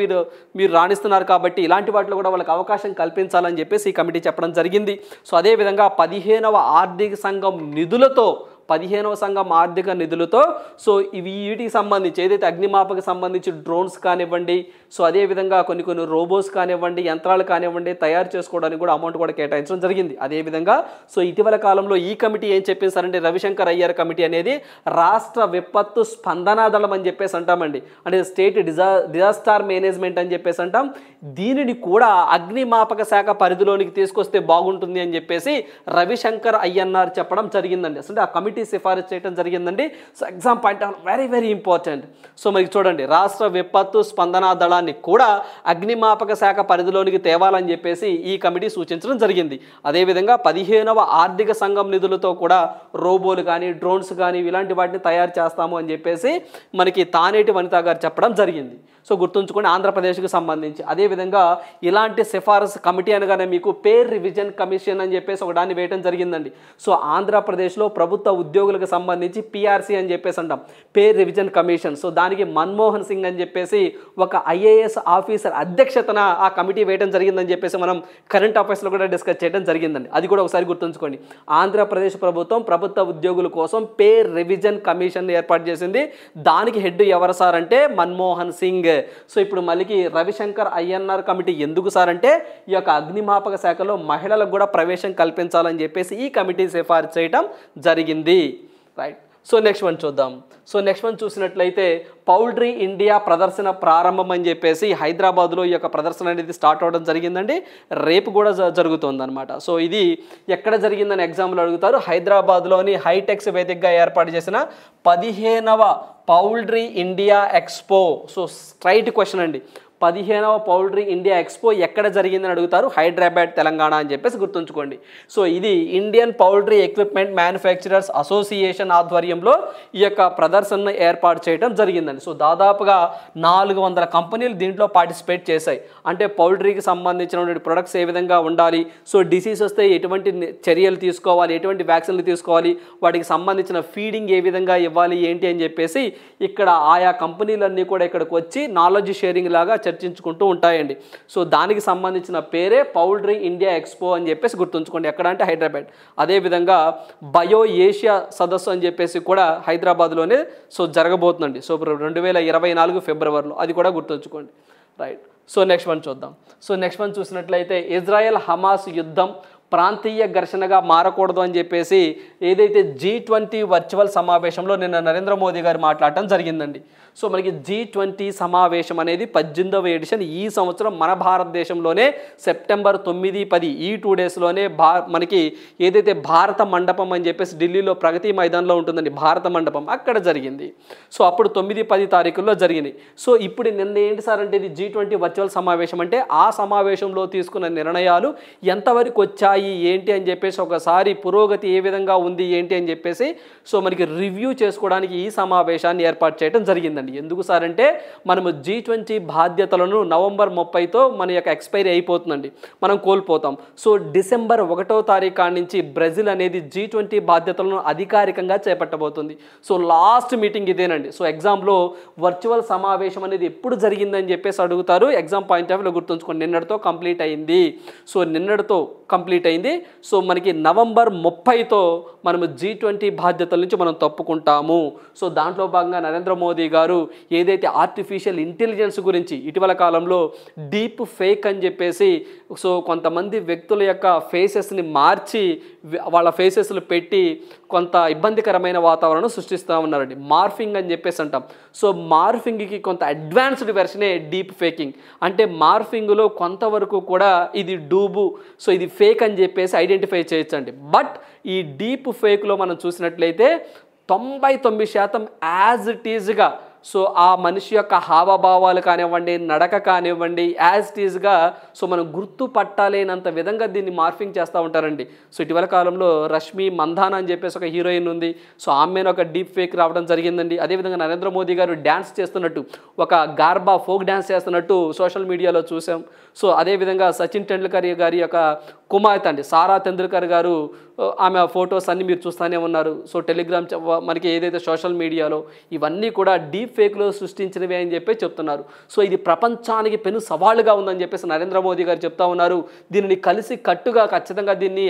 మీరు రాణిస్తున్నారు కాబట్టి ఇలాంటి వాటిలో కూడా వాళ్ళకి అవకాశం కల్పించాలని చెప్పేసి ఈ కమిటీ చెప్పడం జరిగింది. సో అదేవిధంగా 15వ ఆర్థిక సంఘం నిధులతో 15వ సంఘం ఆర్థిక నిధులతో సో వీటికి సంబంధించి ఏదైతే అగ్నిమాపక సంబంధించి డ్రోన్స్ కానివ్వండి, సో అదేవిధంగా కొన్ని రోబోస్ కానివ్వండి, యంత్రాలు కానివ్వండి తయారు చేసుకోవడానికి కూడా అమౌంట్ కూడా కేటాయించడం జరిగింది. అదేవిధంగా సో ఇటీవల కాలంలో ఈ కమిటీ ఏం చెప్పేసారంటే రవిశంకర్ అయ్యర్ కమిటీ అనేది రాష్ట్ర విపత్తు స్పందనా దళం అని చెప్పేసి అంటామండి, అంటే స్టేట్ డిజాస్టర్ మేనేజ్మెంట్ అని చెప్పేసి అంటాం. దీనిని కూడా అగ్నిమాపక శాఖ పరిధిలోనికి తీసుకొస్తే బాగుంటుంది అని చెప్పేసి రవిశంకర్ అయ్యన్నార్ చెప్పడం జరిగిందండి. అసలు ఆ కమిటీ సిఫారసు చేయడం జరిగిందండి. So exam point of very very important. So మనకి చూడండి రాష్ట్ర విపత్తు స్పందనా దళాన్ని కూడా అగ్నిమాపక శాఖ పరిధిలోనికి తేవాలని చెప్పేసి ఈ కమిటీ సూచించడం జరిగింది. అదేవిధంగా 15వ ఆర్థిక సంఘం నిధులతో కూడా రోబోలు కానీ డ్రోన్స్ కానీ ఇలాంటి వాటిని తయారు చేస్తాము అని చెప్పేసి మనకి తానేటి వనిత గారు చెప్పడం జరిగింది. సో గుర్తుంచుకోండి ఆంధ్రప్రదేశ్కి సంబంధించి. అదేవిధంగా ఇలాంటి సిఫారసు కమిటీ అనగానే మీకు పేర్ రివిజన్ కమిషన్ అని చెప్పేసి ఒకదాన్ని వేయడం జరిగిందండి. సో ఆంధ్రప్రదేశ్లో ప్రభుత్వ ఉద్యోగులకు సంబంధించి పిఆర్సీ అని చెప్పేసి అంటాం, పేర్ రివిజన్ కమిషన్. సో దానికి మన్మోహన్ సింగ్ అని చెప్పేసి ఒక ఐఏఎస్ ఆఫీసర్ అధ్యక్షతన ఆ కమిటీ వేయడం జరిగిందని చెప్పేసి మనం కరెంట్ అఫైర్స్లో కూడా డిస్కస్ చేయడం జరిగిందండి. అది కూడా ఒకసారి గుర్తుంచుకోండి. ఆంధ్రప్రదేశ్ ప్రభుత్వం ప్రభుత్వ ఉద్యోగుల కోసం పేర్ రివిజన్ కమిషన్ ఏర్పాటు చేసింది. దానికి హెడ్ ఎవరు సార్ అంటే మన్మోహన్ సింగ్. సో ఇప్పుడు మళ్ళీ రవిశంకర్ అయ్యన్నార్ కమిటీ ఎందుకు సార్ అంటే ఈ యొక్క అగ్నిమాపక శాఖలో మహిళలకు కూడా ప్రవేశం కల్పించాలని చెప్పేసి ఈ కమిటీ సిఫారసు చేయడం జరిగింది. రైట్. సో నెక్స్ట్ వన్ చూద్దాం. సో నెక్స్ట్ వన్ చూసినట్లయితే పౌల్ట్రీ ఇండియా ప్రదర్శన ప్రారంభం అని చెప్పేసి హైదరాబాద్లో ఈ యొక్క ప్రదర్శన అనేది స్టార్ట్ అవ్వడం జరిగిందండి. రేపు కూడా జరుగుతుందన్నమాట. సో ఇది ఎక్కడ జరిగిందని ఎగ్జామ్లో అడుగుతారు. హైదరాబాద్లోని హైటెక్స్ వేదికగా ఏర్పాటు చేసిన 15వ poultry India expo. So straight question అండి, 15వ పౌల్ట్రీ ఇండియా ఎక్స్పో ఎక్కడ జరిగిందని అడుగుతారు. హైదరాబాద్ తెలంగాణ అని చెప్పేసి గుర్తుంచుకోండి. సో ఇది Indian poultry equipment manufacturers association ఆధ్వర్యంలో ఈ యొక్క ప్రదర్శనను ఏర్పాటు చేయడం జరిగిందండి. సో దాదాపుగా 400 కంపెనీలు దీంట్లో పార్టిసిపేట్ చేశాయి. అంటే పౌల్ట్రీకి సంబంధించిన ప్రొడక్ట్స్ ఏ విధంగా ఉండాలి, సో డిసీజ్ వస్తే ఎటువంటి చర్యలు తీసుకోవాలి, ఎటువంటి వ్యాక్సిన్లు తీసుకోవాలి, వాటికి సంబంధించిన ఫీడింగ్ ఏ విధంగా ఇవ్వాలి ఏంటి అని చెప్పేసి ఇక్కడ ఆయా కంపెనీలన్నీ కూడా ఇక్కడికి వచ్చి నాలెడ్జ్ షేరింగ్ లాగా చర్చించుకుంటూ ఉంటాయండి. సో దానికి సంబంధించిన పేరే పౌల్ట్రీ ఇండియా ఎక్స్పో అని చెప్పేసి గుర్తుంచుకోండి. ఎక్కడ అంటే హైదరాబాద్. అదేవిధంగా బయో ఏషియా సదస్సు అని చెప్పేసి కూడా హైదరాబాద్లోనే సో జరగబోతుందండి. సో 2024 ఫిబ్రవరిలో, అది కూడా గుర్తుంచుకోండి. రైట్. సో నెక్స్ట్ వన్ చూద్దాం. సో నెక్స్ట్ వన్ చూసినట్లయితే ఇజ్రాయెల్ హమాస్ యుద్ధం ప్రాంతీయ ఘర్షణగా మారకూడదు అని చెప్పేసి ఏదైతే G20 వర్చువల్ సమావేశంలో నిన్న నరేంద్ర మోదీ గారు మాట్లాడటం జరిగిందండి. సో మనకి G20 సమావేశం అనేది 18వ ఎడిషన్ ఈ సంవత్సరం మన భారతదేశంలోనే సెప్టెంబర్ 9, 10 ఈ 2 డేస్లోనే మనకి ఏదైతే భారత మండపం అని చెప్పేసి ఢిల్లీలో ప్రగతి మైదాన్లో ఉంటుందండి భారత మండపం, అక్కడ జరిగింది. సో అప్పుడు 9, 10 తారీఖుల్లో జరిగినాయి. సో ఇప్పుడు నిన్న ఏంటి సార్ అంటే ఇది G20 వర్చువల్ సమావేశం అంటే ఆ సమావేశంలో తీసుకున్న నిర్ణయాలు ఎంతవరకు వచ్చాయి ఏంటి అని చెప్పేసి ఒకసారి పురోగతి ఏ విధంగా ఉంది ఏంటి అని చెప్పేసి సో మనకి రివ్యూ చేసుకోవడానికి ఈ సమావేశాన్ని ఏర్పాటు చేయడం జరిగిందండి. ఎందుకు సార్ అంటే మనము G20 బాధ్యతలను నవంబర్ 30తో మన యొక్క ఎక్స్పైరీ అయిపోతుందండి, మనం కోల్పోతాం. సో డిసెంబర్ 1వ తారీఖు నుంచి బ్రెజిల్ అనేది G20 బాధ్యతలను అధికారికంగా చేపట్టబోతుంది. సో లాస్ట్ మీటింగ్ ఇదేనండి. సో ఎగ్జామ్లో వర్చువల్ సమావేశం అనేది ఎప్పుడు జరిగిందని చెప్పేసి అడుగుతారు. ఎగ్జామ్ పాయింట్ ఆఫ్ వ్యూలో గుర్తుంచుకోండి, నిన్నటితో కంప్లీట్ అయింది. సో నిన్నటితో కంప్లీట్ అయింది. సో మనకి నవంబర్ 30తో మనము G20 బాధ్యతల నుంచి మనం తప్పుకుంటాము. సో దాంట్లో భాగంగా నరేంద్ర మోదీ గారు ఏదైతే ఆర్టిఫిషియల్ ఇంటెలిజెన్స్ గురించి ఇటీవల కాలంలో డీప్ ఫేక్ అని చెప్పేసి సో కొంతమంది వ్యక్తుల యొక్క ఫేసెస్ని మార్చి వాళ్ళ ఫేసెస్లు పెట్టి కొంత ఇబ్బందికరమైన వాతావరణం సృష్టిస్తూ ఉన్నారండి. మార్ఫింగ్ అని చెప్పేసి అంటాం. సో మార్ఫింగ్కి కొంత అడ్వాన్స్డ్ వెర్షనే డీప్ ఫేకింగ్. అంటే మార్ఫింగ్లో కొంతవరకు కూడా ఇది డూబు, సో ఇది ఫేక్ అని చెప్పేసి ఐడెంటిఫై చేయొచ్చండి. బట్ ఈ డీప్ ఫేక్లో మనం చూసినట్లయితే 99% యాజ్ ఇట్ ఈజ్గా సో ఆ మనిషి యొక్క హావభావాలు కానివ్వండి, నడక కానివ్వండి, యాజ్ ఇట్ ఈజ్గా సో మనం గుర్తుపట్టలేనంత విధంగా దీన్ని మార్ఫింగ్ చేస్తూ ఉంటారండి. సో ఇటీవల కాలంలో రష్మి మందానా అని చెప్పేసి ఒక హీరోయిన్ ఉంది. సో ఆమెను ఒక డీప్ ఫేక్ రావడం జరిగిందండి. అదేవిధంగా నరేంద్ర మోదీ గారు డ్యాన్స్ చేస్తున్నట్టు, ఒక గార్బా ఫోక్ డ్యాన్స్ చేస్తున్నట్టు సోషల్ మీడియాలో చూసాం. సో అదేవిధంగా సచిన్ టెండూల్కర్ గారి యొక్క కుమార్తె అండి సారా టెండూల్కర్ గారు, ఆమె ఫొటోస్ అన్నీ మీరు చూస్తూనే ఉన్నారు. సో టెలిగ్రామ్ మనకి ఏదైతే సోషల్ మీడియాలో ఇవన్నీ కూడా డీప్ ఫేక్లో సృష్టించినవి అని చెప్పి చెప్తున్నారు. సో ఇది ప్రపంచానికి పెను సవాలుగా ఉందని చెప్పేసి నరేంద్ర మోదీ గారు చెప్తా ఉన్నారు. దీనిని కలిసి కట్టుగా ఖచ్చితంగా దీన్ని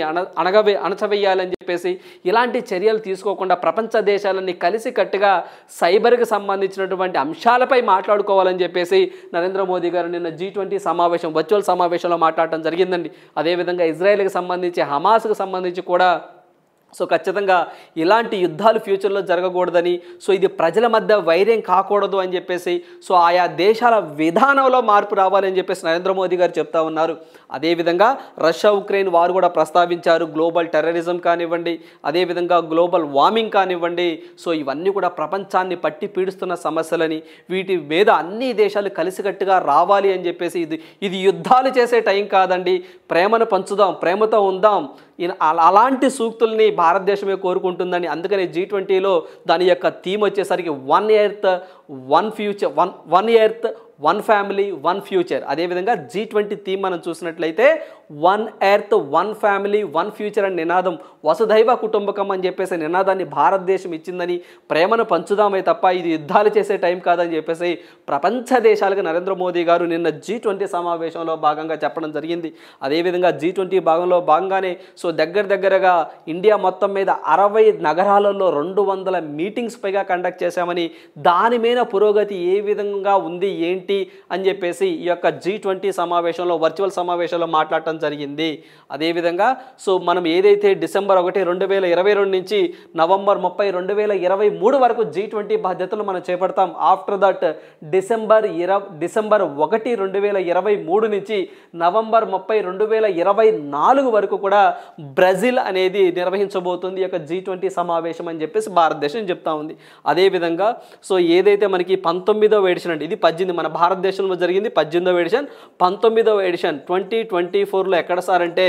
అణచవేయాలని చెప్పేసి, ఇలాంటి చర్యలు తీసుకోకుండా ప్రపంచ దేశాలన్నీ కలిసి కట్టుగా సైబర్కి సంబంధించినటువంటి అంశాలపై మాట్లాడుకోవాలని చెప్పేసి నరేంద్ర మోదీ గారు నిన్న G20 సమావేశం, వర్చువల్ సమావేశంలో మాట్లాడటం జరిగిందండి. అదేవిధంగా ఇజ్రాయెల్కి సంబంధించి, హమాస్కి సంబంధించి కూడా సో ఖచ్చితంగా ఇలాంటి యుద్ధాలు ఫ్యూచర్లో జరగకూడదని, సో ఇది ప్రజల మధ్య వైర్యం కాకూడదు అని చెప్పేసి, సో ఆయా దేశాల విధానంలో మార్పు రావాలని చెప్పేసి నరేంద్ర మోదీ గారు చెప్తా ఉన్నారు. అదేవిధంగా రష్యా ఉక్రెయిన్ వారు కూడా ప్రస్తావించారు. గ్లోబల్ టెర్రరిజం కానివ్వండి, అదేవిధంగా గ్లోబల్ వార్మింగ్ కానివ్వండి, సో ఇవన్నీ కూడా ప్రపంచాన్ని పట్టి పీడిస్తున్న సమస్యలని, వీటి మీద అన్ని దేశాలు కలిసికట్టుగా రావాలి అని చెప్పేసి, ఇది యుద్ధాలు చేసే టైం కాదండి, ప్రేమను పంచుదాం, ప్రేమతో ఉందాం, అలాంటి సూక్తుల్ని భారతదేశమే కోరుకుంటుందని. అందుకని G20లో దాని యొక్క థీమ్ వచ్చేసరికి one earth one future, one earth one family one future. అదేవిధంగా G20 థీమ్ మనం చూసినట్లయితే one earth one family one future అని నినాదం, వసుధైవ కుటుంబకం అని చెప్పేసి నినాదాన్ని భారతదేశం ఇచ్చిందని, ప్రేమను పంచుదామే తప్ప ఇది యుద్ధాలు చేసే టైం కాదని చెప్పేసి ప్రపంచ దేశాలకు నరేంద్ర మోదీ గారు నిన్న G20 సమావేశంలో భాగంగా చెప్పడం జరిగింది. అదేవిధంగా G20 భాగంగానే సో దగ్గరగా ఇండియా మొత్తం మీద 60 నగరాలలో 200 మీటింగ్స్ పైగా కండక్ట్ చేశామని, దాని మీద పురోగతి ఏ విధంగా ఉంది ఏంటి అని చెప్పేసి ఈ యొక్క G20 సమావేశంలో, వర్చువల్ సమావేశంలో మాట్లాడటం జరిగింది. అదేవిధంగా సో మనం ఏదైతే డిసెంబర్ 1, 2022 నుంచి నవంబర్ 30, 2023 వరకు G20 బాధ్యతలు మనం చేపడతాం. ఆఫ్టర్ దట్ డిసెంబర్ 1, 2023 నుంచి నవంబర్ 30, 2024 వరకు కూడా బ్రెజిల్ అనేది నిర్వహించబోతుంది ఈ యొక్క G20 సమావేశం అని చెప్పేసి భారతదేశం చెప్తా ఉంది. అదేవిధంగా సో ఏదైతే మనకి 19వ ఎడిషన్ అండి, ఇది 18 మన భారతదేశంలో జరిగింది, 18వ ఎడిషన్. 19వ ఎడిషన్ 2024లో ఎక్కడ సార్ అంటే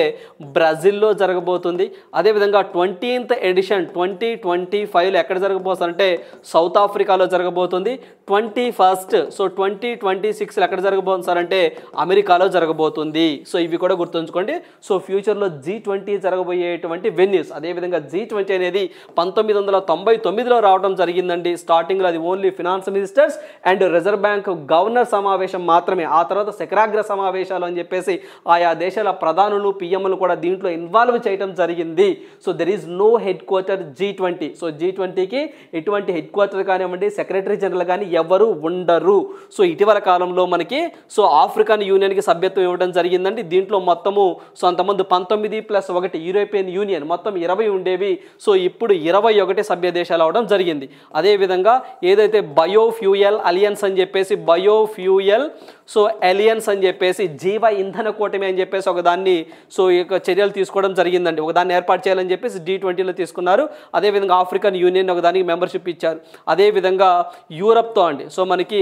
బ్రెజిల్లో జరగబోతుంది. అదేవిధంగా 20th ఎడిషన్ 2025లో ఎక్కడ జరగబోతుందంటే సౌత్ ఆఫ్రికాలో జరగబోతుంది. 21st సో 2026లో ఎక్కడ జరగబోతుంది సార్ అంటే అమెరికాలో జరగబోతుంది. సో ఇవి కూడా గుర్తుంచుకోండి. సో ఫ్యూచర్లో G20 జరగబోయేటువంటి వెన్యూస్. అదేవిధంగా G20 అనేది 1999లో రావడం జరిగిందండి. స్టార్టింగ్లో అది only finance ministers and reserve bank governor సమావేశం మాత్రమే. ఆ తర్వాత శిఖరాగ్ర సమావేశాలు అని చెప్పేసి ఆయా దేశాల ప్రధానులు, పిఎంలు కూడా దీంట్లో ఇన్వాల్వ్ చేయడం జరిగింది. So there is no head quarter G20. So G20కి ఎటువంటి హెడ్ క్వార్టర్ కానివ్వండి, సెక్రటరీ జనరల్ కానీ ఎవరు ఉండరు. సో ఇటీవల కాలంలో మనకి సో ఆఫ్రికన్ యూనియన్కి సభ్యత్వం ఇవ్వడం జరిగిందండి. దీంట్లో మొత్తము సో అంతమంది 19+1 యూరోపియన్ యూనియన్ మొత్తం 20 ఉండేవి. సో ఇప్పుడు 21 సభ్య దేశాలు అవడం జరిగింది. అదేవిధంగా ఏదైతే బయోఫ్యూయల్ అలియన్స్ అని చెప్పేసి, బయోఫ్యూయల్ సో అలియన్స్ అని చెప్పేసి, జీవ ఇంధన కూటమి అని చెప్పేసి ఒకదాన్ని సో ఈ యొక్క చర్యలు తీసుకోవడం జరిగిందండి. ఒకదాన్ని ఏర్పాటు చేయాలని చెప్పేసి G20లో తీసుకున్నారు. అదేవిధంగా ఆఫ్రికన్ యూనియన్ ఒకదానికి మెంబర్షిప్ ఇచ్చారు. అదేవిధంగా యూరప్తో అండి, సో మనకి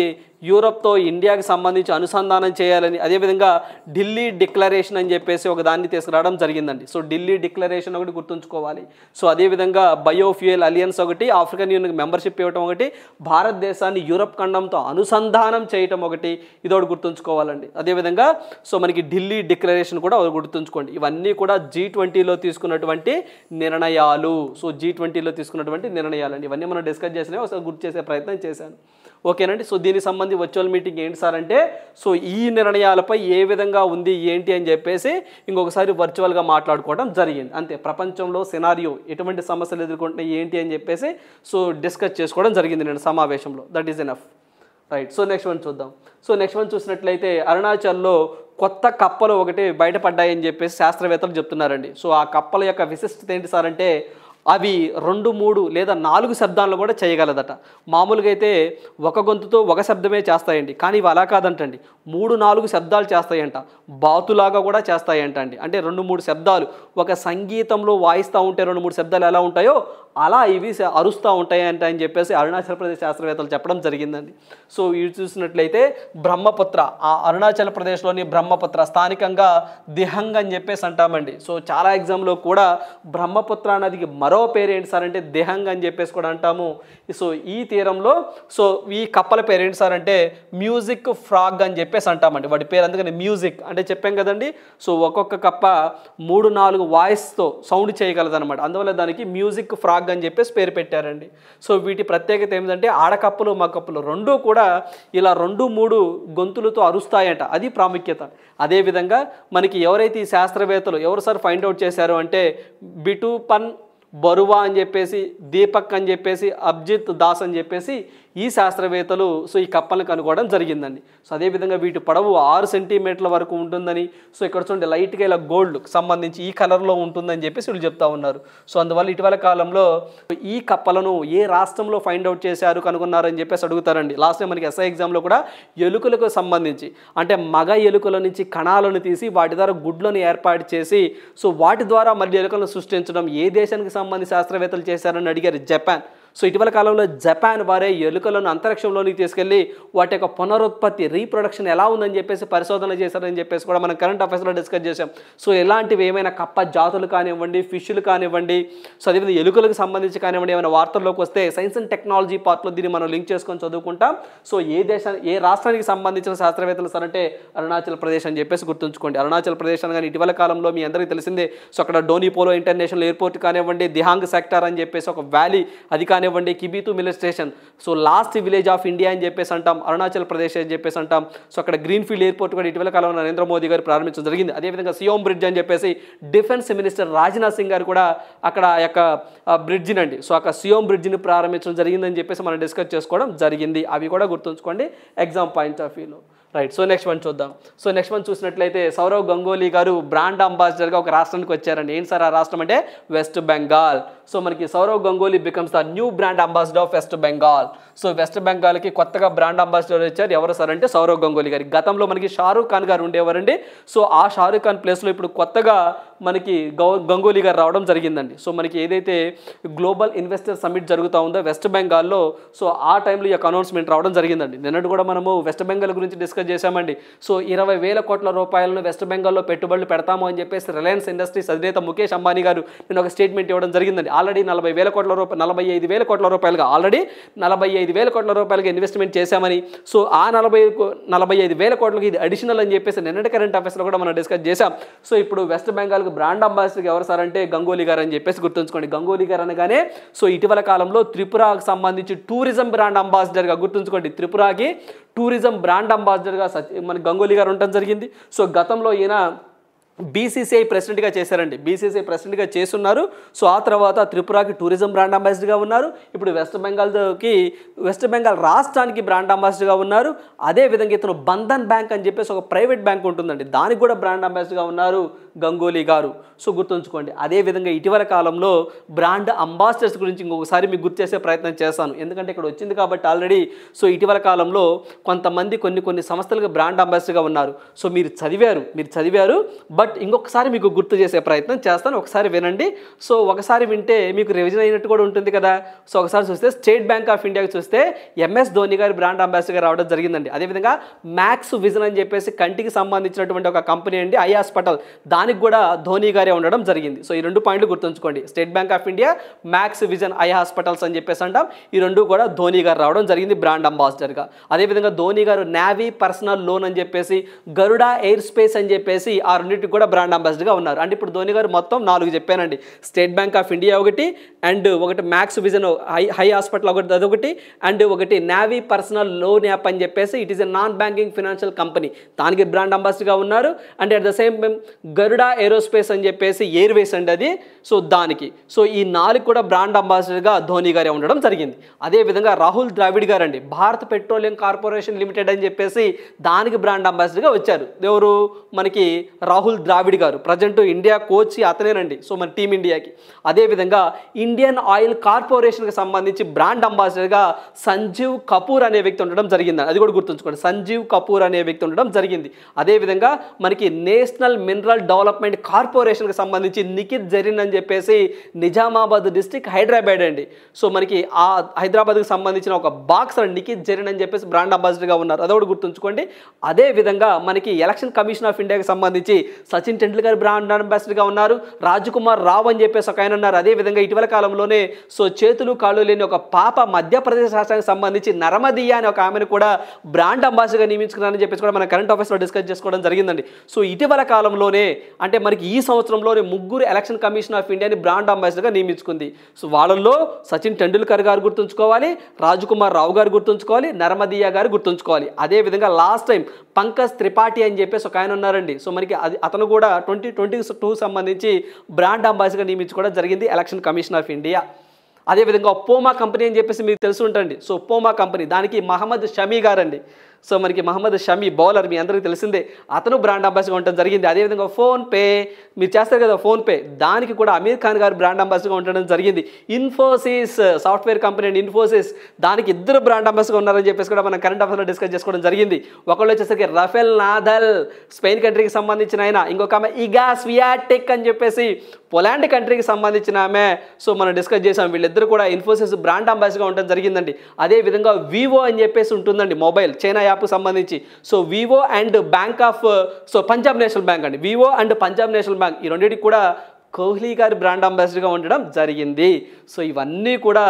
యూరప్తో ఇండియాకి సంబంధించి అనుసంధానం చేయాలని, అదేవిధంగా ఢిల్లీ డిక్లరేషన్ అని చెప్పేసి ఒక దాన్ని తీసుకురావడం జరిగిందండి. సో ఢిల్లీ డిక్లరేషన్ ఒకటి గుర్తుంచుకోవాలి. సో అదేవిధంగా బయోఫ్యూయల్ అలియన్స్ ఒకటి, ఆఫ్రికన్ యూనియన్కి మెంబర్షిప్ ఇవ్వడం ఒకటి, భారతదేశాన్ని యూరప్ ఖండంతో అనుసంధానం చేయటం ఒకటి, ఇదొకటి గుర్తుంచుకోవాలండి. అదేవిధంగా సో మనకి ఢిల్లీ డిక్లరేషన్ కూడా గుర్తుంచుకోండి. ఇవన్నీ కూడా G20లో తీసుకున్నటువంటి నిర్ణయాలు. సో G20లో తీసుకున్నటువంటి నిర్ణయాలండి. ఇవన్నీ మనం డిస్కస్ చేసినవి ఒకసారి గుర్తు చేసే ప్రయత్నం చేశాను. ఓకేనండి. సో దీనికి సంబంధించి వర్చువల్ మీటింగ్ ఏంటి సార్ అంటే సో ఈ నిర్ణయాలపై ఏ విధంగా ఉంది ఏంటి అని చెప్పేసి ఇంకొకసారి వర్చువల్గా మాట్లాడుకోవడం జరిగింది. అంతే. ప్రపంచంలో సినారియో ఎటువంటి సమస్యలు ఎదుర్కొంటున్నాయి ఏంటి అని చెప్పేసి సో డిస్కస్ చేసుకోవడం జరిగింది నేను సమావేశంలో. That is enough. Right. So next one చూద్దాం. సో నెక్స్ట్ వన్ చూసినట్లయితే అరుణాచల్లో కొత్త కప్పలు ఒకటి బయటపడ్డాయని చెప్పేసి శాస్త్రవేత్తలు చెప్తున్నారండి. సో ఆ కప్పల యొక్క విశిష్టత ఏంటి సార్ అంటే అవి 2, 3 లేదా 4 శబ్దాలను కూడా చేయగలదట. మామూలుగా అయితే ఒక గొంతుతో ఒక శబ్దమే చేస్తాయండి, కానీ ఇవి అలా కాదంటండి, 3, 4 శబ్దాలు చేస్తాయంట. బాతులాగా కూడా చేస్తాయంట అండి. అంటే 2, 3 శబ్దాలు ఒక సంగీతంలో వాయిస్తూ ఉంటే 2, 3 శబ్దాలు ఎలా ఉంటాయో అలా ఇవి అరుస్తూ ఉంటాయంట అని చెప్పేసి అరుణాచల్ ప్రదేశ్ శాస్త్రవేత్తలు చెప్పడం జరిగిందండి. సో ఇవి చూసినట్లయితే బ్రహ్మపుత్ర, ఆ అరుణాచల్ ప్రదేశ్లోని బ్రహ్మపుత్ర, స్థానికంగా దిహంగ్ అని చెప్పేసి అంటామండి. సో చాలా ఎగ్జామ్లో కూడా బ్రహ్మపుత్ర నదికి మరో పేరు ఏంటి సార్ అంటే దిహంగ్ అని చెప్పేసి కూడా అంటాము. సో ఈ తీరంలో సో ఈ కప్పల పేరు ఏంటి సార్ అంటే మ్యూజిక్ ఫ్రాగ్ అని చెప్పేసి అంటామండి. వాటి పేరు అందుకని మ్యూజిక్ అంటే చెప్పాం కదండి. సో ఒక్కొక్క కప్ప 3, 4 వాయిస్తో సౌండ్ చేయగలదన్నమాట. అందువల్ల దానికి మ్యూజిక్ ఫ్రాగ్ అని చెప్పేసి పేరు పెట్టారండి. సో వీటి ప్రత్యేకత ఏమిటంటే ఆడకప్పలు మగకప్పలు రెండూ కూడా ఇలా 2, 3 గొంతులతో అరుస్తాయంట, అది ప్రాముఖ్యత. అదేవిధంగా మనకి ఎవరైతే ఈ శాస్త్రవేత్తలు ఎవరు సార్ ఫైండ్ అవుట్ చేశారు అంటే బిటుపన్ బరువా అని చెప్పేసి, దీపక్ అని చెప్పేసి, అభిజిత్ దాస్ అని చెప్పేసి ఈ శాస్త్రవేత్తలు సో ఈ కప్పలను కనుగొనడం జరిగిందండి. సో అదేవిధంగా వీటి పొడవు 6 సెంటీమీటర్ల వరకు ఉంటుందని, సో ఇక్కడ చూడండి లైట్గా ఇలా గోల్డ్ సంబంధించి ఈ కలర్లో ఉంటుందని చెప్పేసి వీళ్ళు చెప్తా ఉన్నారు. సో అందువల్ల ఇటీవల కాలంలో ఈ కప్పలను ఏ రాష్ట్రంలో ఫైండ్ అవుట్ చేశారు కనుగొన్నారని చెప్పేసి అడుగుతారండి. లాస్ట్ టైం మనకి ఎస్ఐ ఎగ్జామ్లో కూడా ఎలుకలకు సంబంధించి అంటే మగ ఎలుకల నుంచి కణాలను తీసి వాటి ద్వారా గుడ్లను ఏర్పాటు చేసి సో వాటి ద్వారా మళ్ళీ ఎలుకలను సృష్టించడం ఏ దేశానికి సంబంధించి శాస్త్రవేత్తలు చేశారని అడిగారు, జపాన్. సో ఇటీవల కాలంలో జపాన్ వారే ఎలుకలను అంతరిక్షంలోనికి తీసుకెళ్లి వాటి యొక్క పునరుత్పత్తి రీప్రొడక్షన్ ఎలా ఉందని చెప్పేసి పరిశోధనలు చేశారని చెప్పేసి కూడా మనం కరెంట్ అఫైర్స్లో డిస్కస్ చేసాం. సో ఇలాంటివి ఏమైనా కప్ప జాతులు కానివ్వండి, ఫిష్లు కానివ్వండి, సో అదేవిధంగా ఎలుకలకు సంబంధించి కానివ్వండి ఏమైనా వార్తల్లోకి వస్తే సైన్స్ అండ్ టెక్నాలజీ పార్ట్లో దీన్ని మనం లింక్ చేసుకొని చదువుకుంటాం. సో ఏ రాష్ట్రానికి సంబంధించిన శాస్త్రవేత్తలు సార్ అంటే అరుణాచల్ ప్రదేశ్ అని చెప్పేసి గుర్తుంచుకోండి. అరుణాచల్ ప్రదేశ్ అనగానే ఇటీవల కాలంలో మీ అందరికీ తెలిసిందే. సో అక్కడ డోనిపోలో ఇంటర్నేషనల్ ఎయిర్పోర్ట్ కానివ్వండి, దిహాంగ్ సెక్టార్ అని చెప్పేసి ఒక వ్యాలీ అది కానివ్వండి, Kibithu military station, so last village of India అని చెప్పేసి అంటాం, అరుణాచల్ ప్రదేశ్ అని చెప్పేసి అంటాం. సో అక్కడ గ్రీన్ఫీల్డ్ ఎయిర్పోర్ట్ కూడా ఇటీవల కాలంలో నరేంద్ర మోదీ గారు ప్రారంభించడం జరిగింది. అదేవిధంగా సియోమ్ బ్రిడ్జ్ అని చెప్పేసి డిఫెన్స్ మినిస్టర్ రాజ్నాథ్ సింగ్ గారు కూడా అక్కడ యొక్క బ్రిడ్జిని అండి సో అక్కడ సియోమ్ బ్రిడ్జిని ప్రారంభించడం జరిగిందని చెప్పేసి మనం డిస్కస్ చేసుకోవడం జరిగింది. అవి కూడా గుర్తుంచుకోండి ఎగ్జామ్ పాయింట్ ఆఫ్ వ్యూలో. రైట్. సో నెక్స్ట్ వన్ చూద్దాం. సో నెక్స్ట్ వన్ చూసినట్లయితే సౌరవ్ గంగోలీ గారు బ్రాండ్ అంబాసిడర్గా ఒక రాష్ట్రానికి వచ్చారండి. ఏంటి సార్ ఆ రాష్ట్రం అంటే వెస్ట్ బెంగాల్. సో మనకి Sourav Ganguly becomes the new brand ambassador of West Bengal. So West బెంగాల్కి కొత్తగా బ్రాండ్ అంబాసిడర్ వచ్చారు. ఎవరు సార్ అంటే సౌరవ్ గంగోలీ గారి. గతంలో మనకి షారూక్ ఖాన్ గారు ఉండేవారండి. సో ఆ షారూక్ ఖాన్ ప్లేస్లో ఇప్పుడు కొత్తగా మనకి గంగోలీ గారు రావడం జరిగిందండి. సో మనకి ఏదైతే గ్లోబల్ ఇన్వెస్టర్ సమిట్ జరుగుతూ ఉందో వెస్ట్ బెంగాల్లో, సో ఆ టైంలో ఈ యొక్క అనౌన్స్మెంట్ రావడం జరిగిందండి. నిన్నటి కూడా మనము వెస్ట్ బెంగాల్ గురించి డిస్కస్ చేశామండి. సో 20,000 కోట్ల రూపాయలను వెస్ట్ బెంగాల్లో పెట్టుబడులు పెడతాము అని చెప్పేసి రిలయన్స్ ఇండస్ట్రీస్ అధినేత ముఖేష్ అంబానీ గారు నేను ఒక స్టేట్మెంట్ ఇవ్వడం జరిగిందండి. ఆల్రెడీ 45,000 కోట్ల రూపాయలుగా ఆల్రెడీ 45,000 కోట్ల రూపాయలుగా ఇన్వెస్ట్మెంట్ చేశామని, సో ఆ 45,000 కోట్లకి ఇది అడిషనల్ అని చెప్పేసి నిన్నటి కరెంట్ అఫైర్స్లో కూడా మనం డిస్కస్ చేశాం. సో ఇప్పుడు వెస్ట్ బెంగాల్కి బ్రాండ్ అంబాసిడర్ ఎవరు సార్ అంటే గంగోలీ గారు అని చెప్పేసి గుర్తుంచుకోండి. గంగోలీ గారు అనగానే సో ఇటీవల కాలంలో త్రిపురకు సంబంధించి టూరిజం బ్రాండ్ అంబాసిడర్గా గుర్తుంచుకోండి. త్రిపురకి టూరిజం బ్రాండ్ అంబాసిడర్గా మన గంగోలీ గారు ఉండటం జరిగింది. సో గతంలో ఈయన బీసీసీఐ ప్రెసిడెంట్గా చేశారండి. బీసీసీఐ ప్రెసిడెంట్గా చేస్తున్నారు. సో ఆ తర్వాత త్రిపురకి టూరిజం బ్రాండ్ అంబాసిడర్గా ఉన్నారు. ఇప్పుడు వెస్ట్ బెంగాల్ రాష్ట్రానికి బ్రాండ్ అంబాసిడర్గా ఉన్నారు. అదేవిధంగా ఇతను బంధన్ బ్యాంక్ అని చెప్పేసి ఒక ప్రైవేట్ బ్యాంక్ ఉంటుందండి, దానికి కూడా బ్రాండ్ అంబాసిడర్గా ఉన్నారు గంగోలీ గారు. సో గుర్తుంచుకోండి. అదేవిధంగా ఇటీవల కాలంలో బ్రాండ్ అంబాసిడర్స్ గురించి ఇంకొకసారి మీకు గుర్తు చేసే ప్రయత్నం చేస్తాను, ఎందుకంటే ఇక్కడ వచ్చింది కాబట్టి ఆల్రెడీ. సో ఇటీవల కాలంలో కొంతమంది కొన్ని సంస్థలకు బ్రాండ్ అంబాసిడర్గా ఉన్నారు. సో మీరు చదివారు బట్ ఇంకొకసారి మీకు గుర్తు చేసే ప్రయత్నం చేస్తాను, ఒకసారి వినండి. సో ఒకసారి వింటే మీకు రివిజన్ అయినట్టు కూడా ఉంటుంది కదా. సో ఒకసారి చూస్తే స్టేట్ బ్యాంక్ ఆఫ్ ఇండియాకి చూస్తే ఎంఎస్ ధోని గారు బ్రాండ్ అంబాసిడర్గా రావడం జరిగిందండి. అదేవిధంగా మ్యాక్స్ విజన్ అని చెప్పేసి కంటికి సంబంధించినటువంటి ఒక కంపెనీ అండి, ఐ హాస్పిటల్, దానికి కూడా ధోని గారే ఉండడం జరిగింది. సో ఈ 2 పాయింట్లు గుర్తుంచుకోండి. State bank of India, max vision I hospitals అని చెప్పేసి అంటాం. ఈ 2 కూడా ధోని గారు రావడం జరిగింది బ్రాండ్ అంబాసిడర్గా. అదేవిధంగా ధోని గారు నేవీ పర్సనల్ లోన్ అని చెప్పేసి, గరుడా ఎయిర్ స్పేస్ అని చెప్పేసి ఆ రెండింటికి కూడా బ్రాండ్ అంబాసిడర్గా ఉన్నారు. అంటే ఇప్పుడు ధోని గారు మొత్తం 4 చెప్పానండి. స్టేట్ బ్యాంక్ ఆఫ్ ఇండియా ఒకటి, అండ్ ఒకటి మ్యాక్స్ విజన్ హై హాస్పిటల్ అదొకటి, అండ్ ఒకటి నేవీ పర్సనల్ లోన్ యాప్ అని చెప్పేసి it is a non banking financial company, దానికి బ్రాండ్ అంబాసిడర్గా ఉన్నారు. And at the same time Garuda Garuda aerospace అని చెప్పేసి ఎయిర్వేస్ అండి అది. సో దానికి సో ఈ 4 కూడా బ్రాండ్ అంబాసిడర్గా ధోని గారే ఉండడం జరిగింది. అదేవిధంగా రాహుల్ ద్రావిడ్ గారు అండి భారత్ పెట్రోలియం కార్పొరేషన్ లిమిటెడ్ అని చెప్పేసి దానికి బ్రాండ్ అంబాసిడర్గా వచ్చారు. ఎవరు మనకి రాహుల్ ద్రావిడ్ గారు, ప్రజెంట్ ఇండియా కోచ్ అతనేనండి సో మన టీమిండియాకి. అదేవిధంగా ఇండియన్ ఆయిల్ కార్పొరేషన్కి సంబంధించి బ్రాండ్ అంబాసిడర్గా సంజీవ్ కపూర్ అనే వ్యక్తి ఉండడం జరిగింది. అది కూడా గుర్తుంచుకోండి, సంజీవ్ కపూర్ అనే వ్యక్తి ఉండడం జరిగింది. అదేవిధంగా మనకి నేషనల్ మినరల్ డెవలప్మెంట్ కార్పొరేషన్కి సంబంధించి నిఖిత్ జరీన్ అని చెప్పేసి నిజామాబాద్ డిస్టిక్ హైదరాబాద్ అండి. సో మనకి ఆ హైదరాబాద్కి సంబంధించిన ఒక బాక్సర్ నిఖిత్ జరీన్ అని చెప్పేసి బ్రాండ్ అంబాసిడర్గా ఉన్నారు. అదొకటి గుర్తుంచుకోండి. అదేవిధంగా మనకి ఎలక్షన్ కమిషన్ ఆఫ్ ఇండియాకి సంబంధించి సచిన్ టెండూల్కర్ బ్రాండ్ అంబాసిడర్గా ఉన్నారు. రాజ్కుమార్ రావ్ అని చెప్పేసి ఒక ఆయన ఉన్నారు. అదేవిధంగా ఇటీవల కాలంలోనే సో చేతులు కాళ్ళు లేని ఒక పాప మధ్యప్రదేశ్ రాష్ట్రానికి సంబంధించి నర్మదియా అనే ఒక ఆమెను కూడా బ్రాండ్ అంబాసిడర్గా నియమించుకున్నారని చెప్పేసి కూడా మన కరెంట్ అఫైర్స్లో డిస్కస్ చేసుకోవడం జరిగిందండి. సో ఇటీవల కాలంలోనే అంటే మనకి ఈ సంవత్సరంలోనే 3 ఎలక్షన్ కమిషన్ ఆఫ్ ఇండియాని బ్రాండ్ అంబాసిడర్గా నియమించుకుంది. సో వాళ్ళల్లో సచిన్ టెండూల్కర్ గారు గుర్తుంచుకోవాలి, రాజ్కుమార్ రావు గారు గుర్తుంచుకోవాలి, నర్మదియా గారు గుర్తుంచుకోవాలి. అదేవిధంగా లాస్ట్ టైం పంకజ్ త్రిపాఠి అని చెప్పేసి ఒక ఆయన ఉన్నారండి. సో మనకి అతను కూడా 2022 సంబంధించి బ్రాండ్ అంబాసిడర్గా నియమించుకోవడం జరిగింది ఎలక్షన్ కమిషన్ ఆఫ్ ఇండియా. అదేవిధంగా పోమా కంపెనీ అని చెప్పేసి మీకు తెలిసి ఉంటుంది. సో పోమా కంపెనీ దానికి మహమ్మద్ షమీ గారండి. సో మనకి మహమ్మద్ షమీ బౌలర్ మీ అందరికీ తెలిసిందే, అతను బ్రాండ్ అంబాసిడర్గా ఉండడం జరిగింది. అదేవిధంగా ఫోన్పే మీరు చేస్తారు కదా ఫోన్పే, దానికి కూడా అమీర్ ఖాన్ గారు బ్రాండ్ అంబాసిడర్గా ఉండడం జరిగింది. Infosys software company and Infosys దానికి 2 బ్రాండ్ అంబాసిడర్గా ఉన్నారని చెప్పేసి కూడా మనం కరెంట్ అఫైర్స్లో డిస్కస్ చేసుకోవడం జరిగింది. ఒకళ్ళు వచ్చేసరికి రఫెల్ నాదల్ స్పెయిన్ కంట్రీకి సంబంధించిన ఆయన, ఇంకొక ఆమె ఇగా స్వియాటెక్ అని చెప్పేసి పోలాండ్ కంట్రీకి సంబంధించిన ఆమె. సో మనం డిస్కస్ చేసాం, వీళ్ళిద్దరు కూడా ఇన్ఫోసిస్ బ్రాండ్ అంబాసిడర్గా ఉండడం జరిగిందండి. అదేవిధంగా వివో అని చెప్పేసి ఉంటుందండి మొబైల్ చైనా యాప్కి సంబంధించి. So Vivo and bank of so Punjab national bank అండి, Vivo and Punjab national bank ఈ రెండింటికి కూడా కోహ్లీ గారి బ్రాండ్ అంబాసిడర్గా ఉండడం జరిగింది. సో ఇవన్నీ కూడా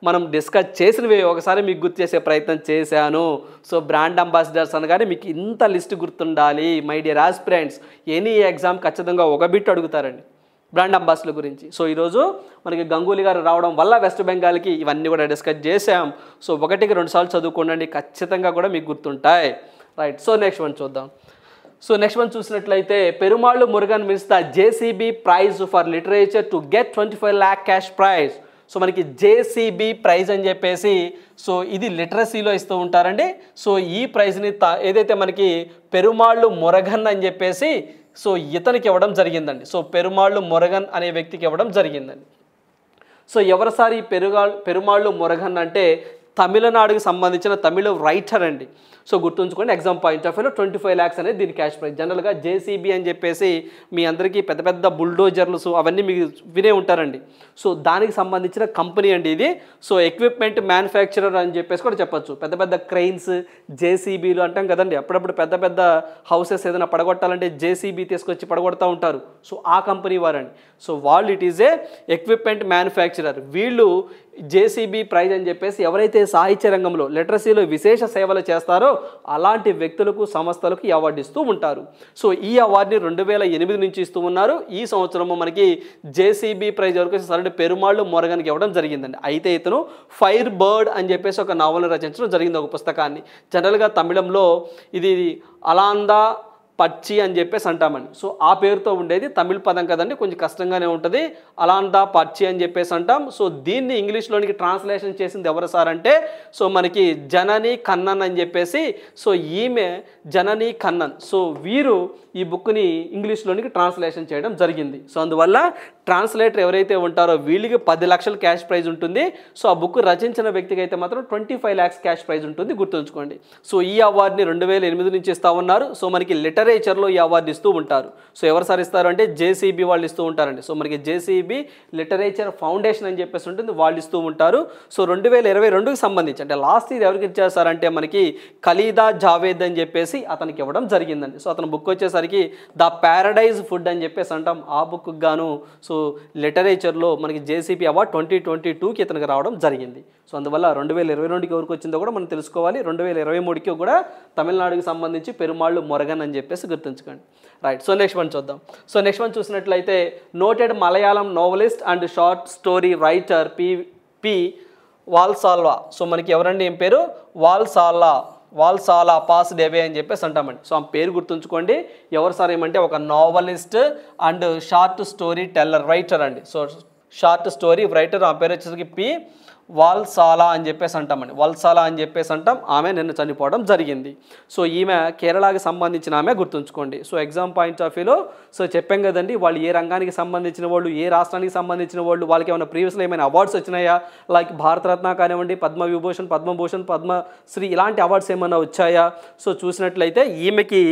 మనం డిస్కస్ చేసినవి ఒకసారి మీకు గుర్తు చేసే ప్రయత్నం చేశాను. సో బ్రాండ్ అంబాసిడర్స్ అనగానే మీకు ఇంత లిస్ట్ గుర్తుండాలి my dear aspirants. Any exam ఖచ్చితంగా ఒక బిట్ అడుగుతారండి బ్రాండ్ అంబాసిడర్ గురించి. సో ఈరోజు మనకి గంగూలీ గారు రావడం వల్ల వెస్ట్ బెంగాల్కి ఇవన్నీ కూడా డిస్కస్ చేసాం. సో 1-2 సార్లు చదువుకోండి, ఖచ్చితంగా కూడా మీకు గుర్తుంటాయి. రైట్, సో నెక్స్ట్ వన్ చూద్దాం. సో నెక్స్ట్ వన్ చూసినట్లయితే Perumal Murugan wins the JCB prize for literature to get 25 lakh cash prize. So మనకి జేసీబీ ప్రైజ్ అని చెప్పేసి సో ఇది లిటరసీలో ఇస్తూ ఉంటారండి. సో ఈ ప్రైజ్ని ఏదైతే మనకి పెరుమాళ్ళు మురగన్ అని చెప్పేసి సో ఇతనికి ఇవ్వడం జరిగిందండి. సో పెరుమాళ్ళు మురగన్ అనే వ్యక్తికి ఇవ్వడం జరిగిందండి. సో ఎవరిసారి పెరుమాళ్ళు మురగన్ అంటే తమిళనాడుకి సంబంధించిన తమిళ రైటర్ అండి. సో గుర్తుంచుకోండి, ఎగ్జామ్ పాయింట్ ఆఫ్ వ్యూలో 25 lakhs అనేది దీని క్యాష్ ప్రైజ్. జనరల్గా జేసీబీ అని చెప్పేసి మీ అందరికీ పెద్ద పెద్ద బుల్డోజర్లు అవన్నీ మీకు వినే ఉంటారండి. సో దానికి సంబంధించిన కంపెనీ అండి ఇది. సో ఎక్విప్మెంట్ మ్యానుఫ్యాక్చరర్ అని చెప్పేసి కూడా చెప్పచ్చు. పెద్ద పెద్ద క్రెయిన్స్ జేసీబీలు అంటాం కదండి, అప్పుడప్పుడు పెద్ద పెద్ద హౌసెస్ ఏదైనా పడగొట్టాలంటే జేసీబీ తీసుకొచ్చి పడగొడతా ఉంటారు. సో ఆ కంపెనీ వారండి. సో వాళ్ళు it is a equipment manufacturer. వీళ్ళు జేసీబీ ప్రైజ్ అని చెప్పేసి ఎవరైతే సాహిత్య రంగంలో లిటరసీలో విశేష సేవలు చేస్తారో అలాంటి వ్యక్తులకు సంస్థలకు ఈ అవార్డు ఇస్తూ ఉంటారు. సో ఈ అవార్డుని 2008 నుంచి ఇస్తూ ఉన్నారు. ఈ సంవత్సరము మనకి జేసీబీ ప్రైజ్ వరకు సరే పెరుమాళ్ళు మురగన్కి ఇవ్వడం జరిగిందండి. అయితే ఇతను ఫైర్ బర్డ్ అని చెప్పేసి ఒక నావల్ని రచించడం జరిగింది, ఒక పుస్తకాన్ని. జనరల్గా తమిళంలో ఇది అలాందా పచ్చి అని చెప్పేసి అంటామండి. సో ఆ పేరుతో ఉండేది, తమిళ పదం కదండి, కొంచెం కష్టంగానే ఉంటుంది. అలాందా పచ్చి అని చెప్పేసి అంటాం. సో దీన్ని ఇంగ్లీష్లోనికి ట్రాన్స్లేషన్ చేసింది ఎవరు సార్ అంటే సో మనకి జనని కన్నన్ అని చెప్పేసి. సో ఈమె జనని కన్నన్. సో వీరు ఈ బుక్ని ఇంగ్లీష్లోనికి ట్రాన్స్లేషన్ చేయడం జరిగింది. సో అందువల్ల ట్రాన్స్లేటర్ ఎవరైతే ఉంటారో వీళ్ళకి 10 లక్షల క్యాష్ ప్రైజ్ ఉంటుంది. సో ఆ బుక్ రచించిన వ్యక్తికి అయితే మాత్రం 25 lakhs క్యాష్ ప్రైజ్ ఉంటుంది, గుర్తుంచుకోండి. సో ఈ అవార్డుని 2008 నుంచి ఇస్తూ ఉన్నారు. సో మనకి లిటరేచర్లో ఈ అవార్డు ఇస్తూ ఉంటారు. సో ఎవరు సార్ ఇస్తారు అంటే జేసీబీ వాళ్ళు ఇస్తూ ఉంటారండి. సో మనకి జేసీబీ లిటరేచర్ ఫౌండేషన్ అని చెప్పేసి ఉంటుంది, వాళ్ళు ఇస్తూ ఉంటారు. సో 2022కి సంబంధించి అంటే లాస్ట్ ఇయర్ ఎవరికి ఇచ్చేసారంటే మనకి ఖలీదా జావేద్ అని చెప్పేసి అతనికి ఇవ్వడం జరిగిందండి. సో అతని బుక్ వచ్చేసరికి ద ప్యారడైజ్ ఫుడ్ అని చెప్పేసి అంటాం. ఆ బుక్ గాను సో లిటరేచర్లో మనకి జేసీబీ అవార్డు 2022కి ఇతనికి రావడం జరిగింది. సో అందువల్ల 2022కి ఎవరికి వచ్చిందో కూడా మనం తెలుసుకోవాలి. 2023కి కూడా తమిళనాడుకి సంబంధించి పెరుమాళ్ళు మురగన్ అని చెప్పేసి గుర్తుంచుకోండి. రైట్, సో నెక్స్ట్ వన్ చూద్దాం. సో నెక్స్ట్ వన్ చూసినట్లయితే noted Malayalam novelist and short story writer P Valsala. So మనకి ఎవరండి ఏం పేరు? వాల్సాల్వా. వాల్సాలా పాస్డ్ అవే అని చెప్పేసి అంటామండి. సో ఆ పేరు గుర్తుంచుకోండి. ఎవరు సార్ ఏమంటే ఒక novelist and short story teller writer అండి. సో షార్ట్ స్టోరీ రైటర్, ఆ పేరు వచ్చేసరికి పి వాల్సాలా అని చెప్పేసి అంటామండి. వాల్సాలా అని చెప్పేసి అంటాం. ఆమె నిన్న చనిపోవడం జరిగింది. సో ఈమె కేరళకి సంబంధించిన ఆమె గుర్తుంచుకోండి. సో ఎగ్జామ్ పాయింట్ ఆఫ్ వ్యూలో సో చెప్పాం కదండి, వాళ్ళు ఏ రంగానికి సంబంధించిన వాళ్ళు, ఏ రాష్ట్రానికి సంబంధించిన వాళ్ళు, వాళ్ళకి ఏమైనా ప్రీవియస్లో ఏమైనా అవార్డ్స్ వచ్చినాయా, లైక్ భారతరత్న కానివ్వండి, పద్మవిభూషణ్, పద్మభూషణ్, పద్మశ్రీ ఇలాంటి అవార్డ్స్ ఏమైనా వచ్చాయా. సో చూసినట్లయితే ఈమెకి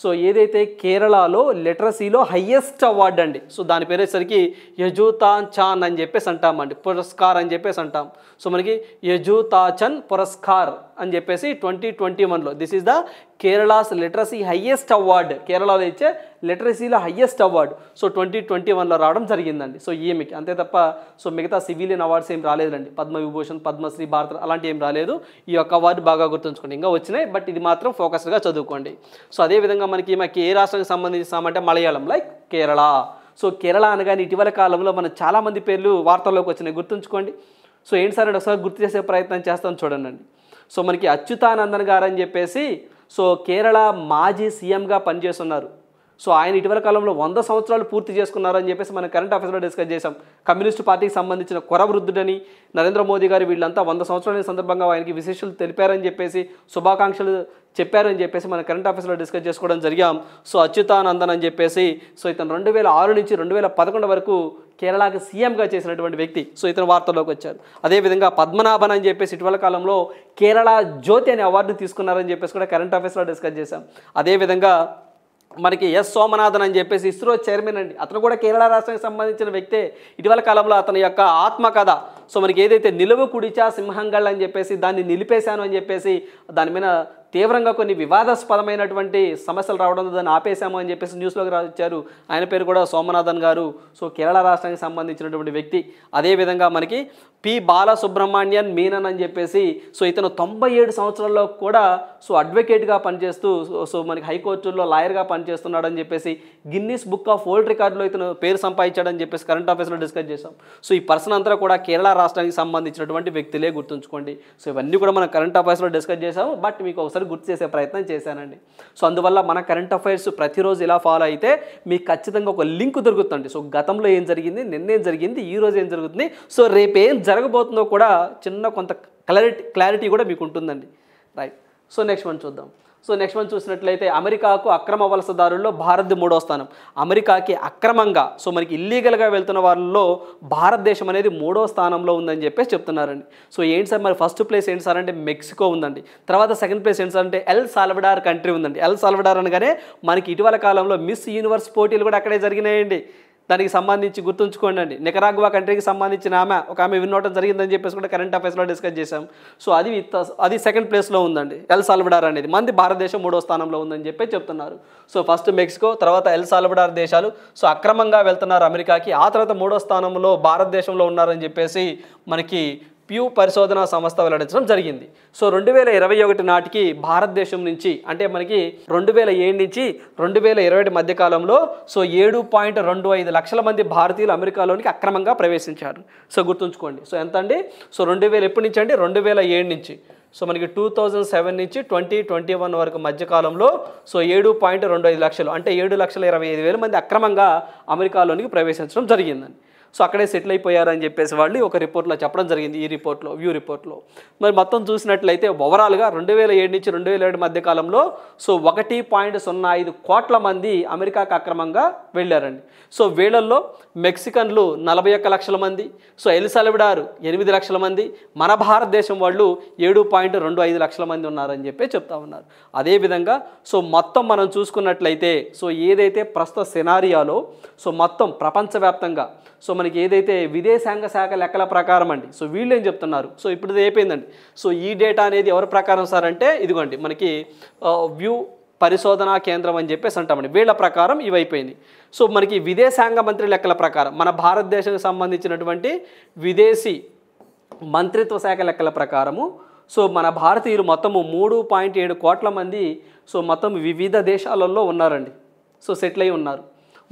సో ఏదైతే కేరళలో లిటరసీలో హయ్యెస్ట్ అవార్డు అండి. సో దాని పేరు వచ్చేసరికి యజుతాచాన్ అని చెప్పేసి అంటామండి, పురస్కార్ అని చెప్పేసి అంటాం. సో మనకి యజుతాచన్ పురస్కార్ అని చెప్పేసి 2021లో this is the Kerala's literacy highest award, కేరళలో ఇచ్చే లిటరసీలో హయ్యెస్ట్ అవార్డు. సో 2021లో రావడం జరిగిందండి. సో ఈమెకి అంతే తప్ప సో మిగతా సివిలియన్ అవార్డ్స్ ఏం రాలేదండి. పద్మవిభూషణ్, పద్మశ్రీ, భారత అలాంటి ఏం రాలేదు. ఈ యొక్క అవార్డు బాగా గుర్తుంచుకోండి. ఇంకా వచ్చినాయి, బట్ ఇది మాత్రం ఫోకస్డ్గా చదువుకోండి. సో అదేవిధంగా మనకి ఈమెకి ఏ రాష్ట్రానికి సంబంధించామంటే మలయాళం, లైక్ కేరళ. సో కేరళ అనగానే ఇటీవల కాలంలో మన చాలామంది పేర్లు వార్తల్లోకి వచ్చినాయి, గుర్తుంచుకోండి. సో ఏంటి సార్ ఒకసారి గుర్తు చేసే ప్రయత్నం చేస్తాను చూడండి. సో మనకి అచ్యుతానందన్ గారు అని చెప్పేసి సో కేరళ మాజీ సీఎంగా పనిచేస్తున్నారు. సో ఆయన ఇటీవల కాలంలో 100 సంవత్సరాలు పూర్తి చేసుకున్నారని చెప్పేసి మనం కరెంట్ అఫైర్స్లో డిస్కస్ చేసాం. కమ్యూనిస్ట్ పార్టీకి సంబంధించిన కొరవృద్ధుడని నరేంద్ర మోదీ గారు వీళ్ళంతా 100 సంవత్సరాల సందర్భంగా ఆయనకి విశేషాలు తెలిపారని చెప్పేసి, శుభాకాంక్షలు చెప్పారని చెప్పేసి మనం కరెంట్ అఫైర్స్లో డిస్కస్ చేసుకోవడం జరిగాం. సో అచ్యుతానందన్ అని చెప్పేసి సో ఇతను 2006 నుంచి 2011 వరకు కేరళకి సీఎంగా చేసినటువంటి వ్యక్తి. సో ఇతను వార్తల్లోకి వచ్చారు. అదేవిధంగా పద్మనాభన్ అని చెప్పేసి ఇటీవల కాలంలో కేరళ జ్యోతి అనే అవార్డుని తీసుకున్నారని చెప్పేసి కూడా కరెంట్ అఫైర్స్లో డిస్కస్ చేశాం. అదేవిధంగా మనకి ఎస్ సోమనాథన్ అని చెప్పేసి ఇస్రో చైర్మన్ అండి. అతను కూడా కేరళ రాష్ట్రానికి సంబంధించిన వ్యక్తే. ఇటీవల కాలంలో అతని యొక్క ఆత్మకథ సో మనకి ఏదైతే నిలువు కుడిచా సింహంగళ్ అని చెప్పేసి దాన్ని నిలిపేశాను అని చెప్పేసి దాని మీద తీవ్రంగా కొన్ని వివాదాస్పదమైనటువంటి సమస్యలు రావడంతో దాన్ని ఆపేశాము అని చెప్పేసి న్యూస్లోకి వచ్చారు. ఆయన పేరు కూడా సోమనాథన్ గారు. సో కేరళ రాష్ట్రానికి సంబంధించినటువంటి వ్యక్తి. అదేవిధంగా మనకి పి బాలసుబ్రహ్మణ్యన్ మీనన్ అని చెప్పేసి సో ఇతను 97 సంవత్సరాల్లో కూడా సో అడ్వకేట్గా పనిచేస్తూ సో మనకి హైకోర్టుల్లో లాయర్గా పనిచేస్తున్నాడు అని చెప్పేసి గిన్నిస్ బుక్ ఆఫ్ వరల్డ్ రికార్డులో ఇతను పేరు సంపాదించాడని చెప్పేసి కరెంట్ అఫైర్స్లో డిస్కస్ చేసాం. సో ఈ పర్సన్ అంతా కూడా కేరళ రాష్ట్రానికి సంబంధించినటువంటి వ్యక్తులే, గుర్తుంచుకోండి. సో ఇవన్నీ కూడా మనం కరెంట్ అఫైర్స్లో డిస్కస్ చేసాము, బట్ మీకు ఒకసారి గుర్తు చేసే ప్రయత్నం చేశానండి. సో అందువల్ల మన కరెంట్ అఫైర్స్ ప్రతిరోజు ఇలా ఫాలో అయితే మీకు ఖచ్చితంగా ఒక లింక్ దొరుకుతుంది. సో గతంలో ఏం జరిగింది, నిన్నేం జరిగింది, ఈ రోజు ఏం జరుగుతుంది, సో రేపు ఏం జరగబోతుందో కూడా చిన్న కొంత క్లారిటీ కూడా మీకు ఉంటుందండి. రైట్. సో నెక్స్ట్ వన్ చూద్దాం. సో నెక్స్ట్ వన్ చూసినట్లయితే అమెరికాకు అక్రమ వలసదారుల్లో భారత్ 3వ స్థానం. అమెరికాకి అక్రమంగా సో మనకి ఇల్లీగల్గా వెళ్తున్న వాళ్ళలో భారతదేశం అనేది 3వ స్థానంలో ఉందని చెప్పేసి చెప్తున్నారండి. సో ఏంటి సార్ మరి ఫస్ట్ ప్లేస్ ఏంటి సార్ అంటే మెక్సికో ఉందండి. తర్వాత సెకండ్ ప్లేస్ ఏంటి సార్ అంటే ఎల్ సాల్వడార్ కంట్రీ ఉందండి. ఎల్ సాల్వడార్ అనగానే మనకి ఇటీవల కాలంలో మిస్ యూనివర్స్ పోటీలు కూడా అక్కడే జరిగినాయండి. దానికి సంబంధించి గుర్తుంచుకోండి అండి. నికరాగ్వా కంట్రీకి సంబంధించిన ఆమె విన్ అవడం జరిగిందని చెప్పేసి కూడా కరెంట్ అఫైర్స్లో డిస్కస్ చేశాం. సో అది సెకండ్ ప్లేస్లో ఉందండి. ఎల్ సాల్వడార్ అనేది. మంది భారతదేశం 3వ స్థానంలో ఉందని చెప్పి చెప్తున్నారు. సో ఫస్ట్ మెక్సికో, తర్వాత ఎల్ సాల్వడార్ దేశాలు సో అక్రమంగా వెళ్తున్నారు అమెరికాకి. ఆ తర్వాత 3వ స్థానంలో భారతదేశంలో ఉన్నారని చెప్పేసి మనకి ప్యూ పరిశోధనా సంస్థ వెల్లడించడం జరిగింది. సో 2021 నాటికి భారతదేశం నుంచి అంటే మనకి 2007 నుంచి 2021 మధ్య కాలంలో సో 7.25 లక్షల మంది భారతీయులు అమెరికాలోనికి అక్రమంగా ప్రవేశించారు. సో గుర్తుంచుకోండి. సో ఎంత అండి? సో 2000 ఎప్పటి నుంచి అండి? 2007 నుంచి. సో మనకి 2007 నుంచి 2021 వరకు మధ్యకాలంలో సో 7.25 లక్షలు అంటే 7,25,000 మంది అక్రమంగా అమెరికాలోనికి ప్రవేశించడం జరిగిందండి. సో అక్కడే సెటిల్ అయిపోయారని చెప్పేసి వాళ్ళు ఒక రిపోర్ట్లో చెప్పడం జరిగింది. ఈ రిపోర్ట్లో, వ్యూ రిపోర్ట్లో మరి మొత్తం చూసినట్లయితే ఓవరాల్గా 2007 నుంచి 2007 మధ్య కాలంలో సో 1.05 కోట్ల మంది అమెరికాకు అక్రమంగా వెళ్ళారండి. సో వీళ్ళల్లో మెక్సికన్లు 41 లక్షల మంది, సో ఎల్ సాల్వడార్ 8 లక్షల మంది, మన భారతదేశం వాళ్ళు 7.25 లక్షల మంది ఉన్నారని చెప్పి చెప్తా ఉన్నారు. అదేవిధంగా సో మొత్తం మనం చూసుకున్నట్లయితే సో ఏదైతే ప్రస్తుత సినారియాలో సో మొత్తం ప్రపంచవ్యాప్తంగా సో మనకి ఏదైతే విదేశాంగ శాఖ లెక్కల ప్రకారం అండి సో వీళ్ళు ఏం చెప్తున్నారు. సో ఇప్పుడు ఇది అయిపోయిందండి. సో ఈ డేటా అనేది ఎవరి ప్రకారం సార్ అంటే ఇదిగోండి మనకి వ్యూ పరిశోధనా కేంద్రం అని చెప్పేసి అంటామండి. వీళ్ళ ప్రకారం ఇవి అయిపోయింది. సో మనకి విదేశాంగ మంత్రి లెక్కల ప్రకారం మన భారతదేశానికి సంబంధించినటువంటి విదేశీ మంత్రిత్వ శాఖ లెక్కల ప్రకారము సో మన భారతీయులు మొత్తము 3.7 కోట్ల మంది సో మొత్తం వివిధ దేశాలలో ఉన్నారండి. సో సెటిల్ అయి ఉన్నారు.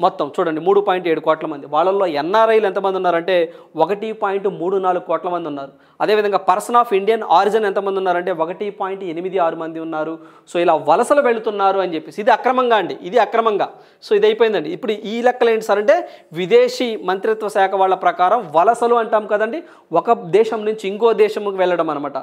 మొత్తం చూడండి 3.7 కోట్ల మంది. వాళ్ళల్లో ఎన్ఆర్ఐలు ఎంతమంది ఉన్నారంటే 1.34 కోట్ల మంది ఉన్నారు. అదేవిధంగా పర్సన్ ఆఫ్ ఇండియన్ ఆరిజిన్ ఎంతమంది ఉన్నారంటే 1.86 మంది ఉన్నారు. సో ఇలా వలసలు వెళుతున్నారు అని చెప్పేసి ఇది అక్రమంగా అండి, ఇది అక్రమంగా. సో ఇది అయిపోయిందండి. ఇప్పుడు ఈ లెక్కలు ఏంటి సార్ అంటే విదేశీ మంత్రిత్వ శాఖ వాళ్ళ ప్రకారం వలసలు అంటాం కదండి, ఒక దేశం నుంచి ఇంకో దేశంకి వెళ్ళడం అనమాట.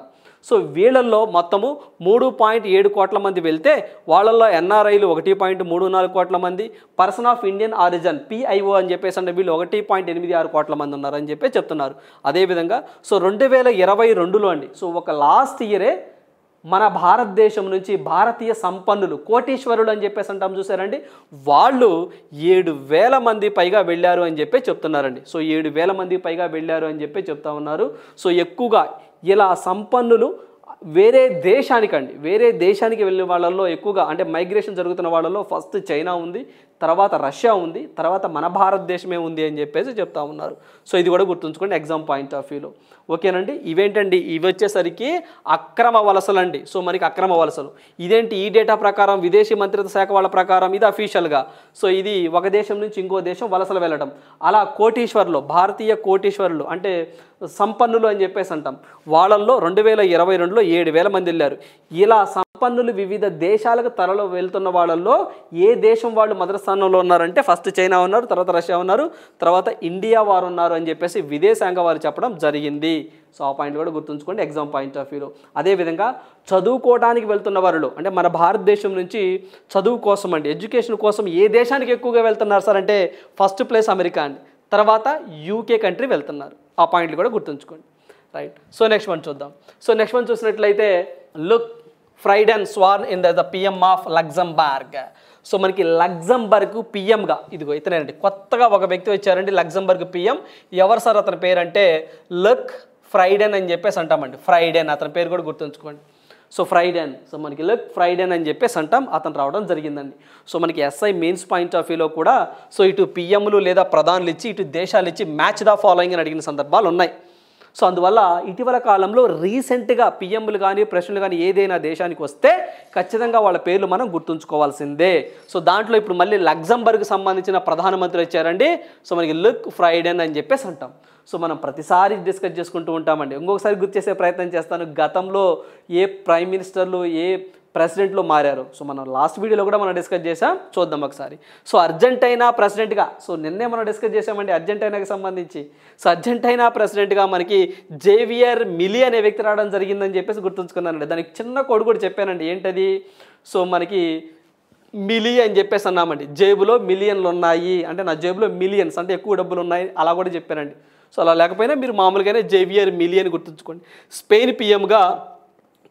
సో వీళ్ళల్లో మొత్తము 3.7 కోట్ల మంది వెళ్తే వాళ్ళల్లో ఎన్ఆర్ఐలు 1.34 కోట్ల మంది, person of Indian origin PIO అని చెప్పేసి అంటే వీళ్ళు 1.86 కోట్ల మంది ఉన్నారని చెప్పి చెప్తున్నారు. అదేవిధంగా సో 2022లో అండి, సో ఒక లాస్ట్ ఇయరే మన భారతదేశం నుంచి భారతీయ సంపన్నులు కోటీశ్వరులు అని చెప్పేసి అంటాం చూసారండి, వాళ్ళు 7,000 మంది పైగా వెళ్ళారు అని చెప్పి చెప్తున్నారండి. సో 7,000 మంది పైగా వెళ్ళారు అని చెప్పి చెప్తా ఉన్నారు. సో ఎక్కువగా ఇలా సంపన్నులు వేరే దేశానికి వెళ్ళిన వాళ్ళల్లో ఎక్కువగా అంటే మైగ్రేషన్ జరుగుతున్న వాళ్ళలో ఫస్ట్ చైనా ఉంది, తర్వాత రష్యా ఉంది, తర్వాత మన భారతదేశమే ఉంది అని చెప్పేసి చెప్తా ఉన్నారు. సో ఇది కూడా గుర్తుంచుకోండి ఎగ్జామ్ పాయింట్ ఆఫ్ వ్యూలో. ఓకేనండి, ఇవేంటండి, ఇవి వచ్చేసరికి అక్రమ వలసలు అండి. సో మనకి అక్రమ వలసలు ఇదేంటి, ఈ డేటా ప్రకారం విదేశీ మంత్రిత్వ శాఖ వాళ్ళ ప్రకారం ఇది అఫీషియల్గా. సో ఇది ఒక దేశం నుంచి ఇంకో దేశం వలసలు వెళ్ళడం. అలా కోటీశ్వరులు, భారతీయ కోటీశ్వరులు అంటే సంపన్నులు అని చెప్పేసి అంటాం, వాళ్ళల్లో 2022లో 7,000 మంది వెళ్ళారు. ఇలా సంపన్నులు వివిధ దేశాలకు తరలో వెళ్తున్న వాళ్ళల్లో ఏ దేశం వాళ్ళు మొదటి స్థానంలో ఉన్నారంటే ఫస్ట్ చైనా ఉన్నారు, తర్వాత రష్యా ఉన్నారు, తర్వాత ఇండియా వారు ఉన్నారు అని చెప్పేసి విదేశాంగ వారు చెప్పడం జరిగింది. సో ఆ పాయింట్ కూడా గుర్తుంచుకోండి ఎగ్జామ్ పాయింట్ ఆఫ్ వ్యూలో. అదేవిధంగా చదువుకోవడానికి వెళ్తున్న వారిలో అంటే మన భారతదేశం నుంచి చదువు కోసం అండి, ఎడ్యుకేషన్ కోసం ఏ దేశానికి ఎక్కువగా వెళ్తున్నారు సార్ అంటే ఫస్ట్ ప్లేస్ అమెరికా అండి, తర్వాత యూకే కంట్రీ వెళ్తున్నారు. ఆ పాయింట్లు కూడా గుర్తుంచుకోండి. రైట్, సో నెక్స్ట్ వన్ చూద్దాం. సో నెక్స్ట్ వన్ చూసినట్లయితే Luc Frieden sworn in the PM of Luxembourg. So మనకి లగ్జంబర్గ్ పిఎంగా ఇదిగో ఇతనేనండి, కొత్తగా ఒక వ్యక్తి వచ్చారండి లగ్జంబర్గ్ పిఎం. ఎవరు సార్ అతని పేరు అంటే లుక్ ఫ్రైడెన్ అని చెప్పేసి అంటామండి. ఫ్రైడెన్ అతని పేరు కూడా గుర్తుంచుకోండి. సో ఫ్రైడెన్, సో మనకి లుక్ ఫ్రైడెన్ అని చెప్పేసి అంటాం, అతను రావడం జరిగిందండి. సో మనకి ఎస్ఐ మెయిన్స్ పాయింట్ ఆఫ్ వ్యూలో కూడా సో ఇటు పిఎంలు లేదా ప్రధానులు ఇచ్చి ఇటు దేశాలు ఇచ్చి మ్యాచ్ ద ఫాలోయింగ్ అని అడిగిన సందర్భాలు ఉన్నాయి. సో అందువల్ల ఇటీవల కాలంలో రీసెంట్గా పిఎంలు కానీ ప్రశ్నలు కానీ ఏదైనా దేశానికి వస్తే ఖచ్చితంగా వాళ్ళ పేర్లు మనం గుర్తుంచుకోవాల్సిందే. సో దాంట్లో ఇప్పుడు మళ్ళీ లగ్జంబర్గ్ సంబంధించిన ప్రధానమంత్రి వచ్చారండి. సో మనకి లుక్ ఫ్రైడెన్ అని చెప్పేసి అంటాం. సో మనం ప్రతిసారి డిస్కస్ చేసుకుంటూ ఉంటామండి. ఇంకొకసారి గుర్తు చేసే ప్రయత్నం చేస్తాను, గతంలో ఏ ప్రైమ్ మినిస్టర్లు ఏ ప్రెసిడెంట్లు మారారు. సో మనం లాస్ట్ వీడియోలో కూడా మనం డిస్కస్ చేసాం, చూద్దాం ఒకసారి. సో అర్జెంటైనా ప్రెసిడెంట్గా, సో నిన్నే మనం డిస్కస్ చేసామండి అర్జెంటైనాకి సంబంధించి. సో అర్జెంటైనా ప్రెసిడెంట్గా మనకి జేవియర్ మిలీ అనే వ్యక్తి రావడం జరిగిందని చెప్పేసి గుర్తుంచుకున్నానండి. దానికి చిన్న కోడ్ కూడా చెప్పానండి, ఏంటది, సో మనకి మిలీ అని చెప్పేసి అన్నామండి. జేబులో మిలియన్లు ఉన్నాయి అంటే నా జేబులో మిలియన్స్ అంటే ఎక్కువ డబ్బులు ఉన్నాయి అలా కూడా చెప్పానండి. సో అలా లేకపోయినా మీరు మామూలుగానే జేవియర్ మిలీ అని గుర్తుంచుకోండి. స్పెయిన్ పిఎంగా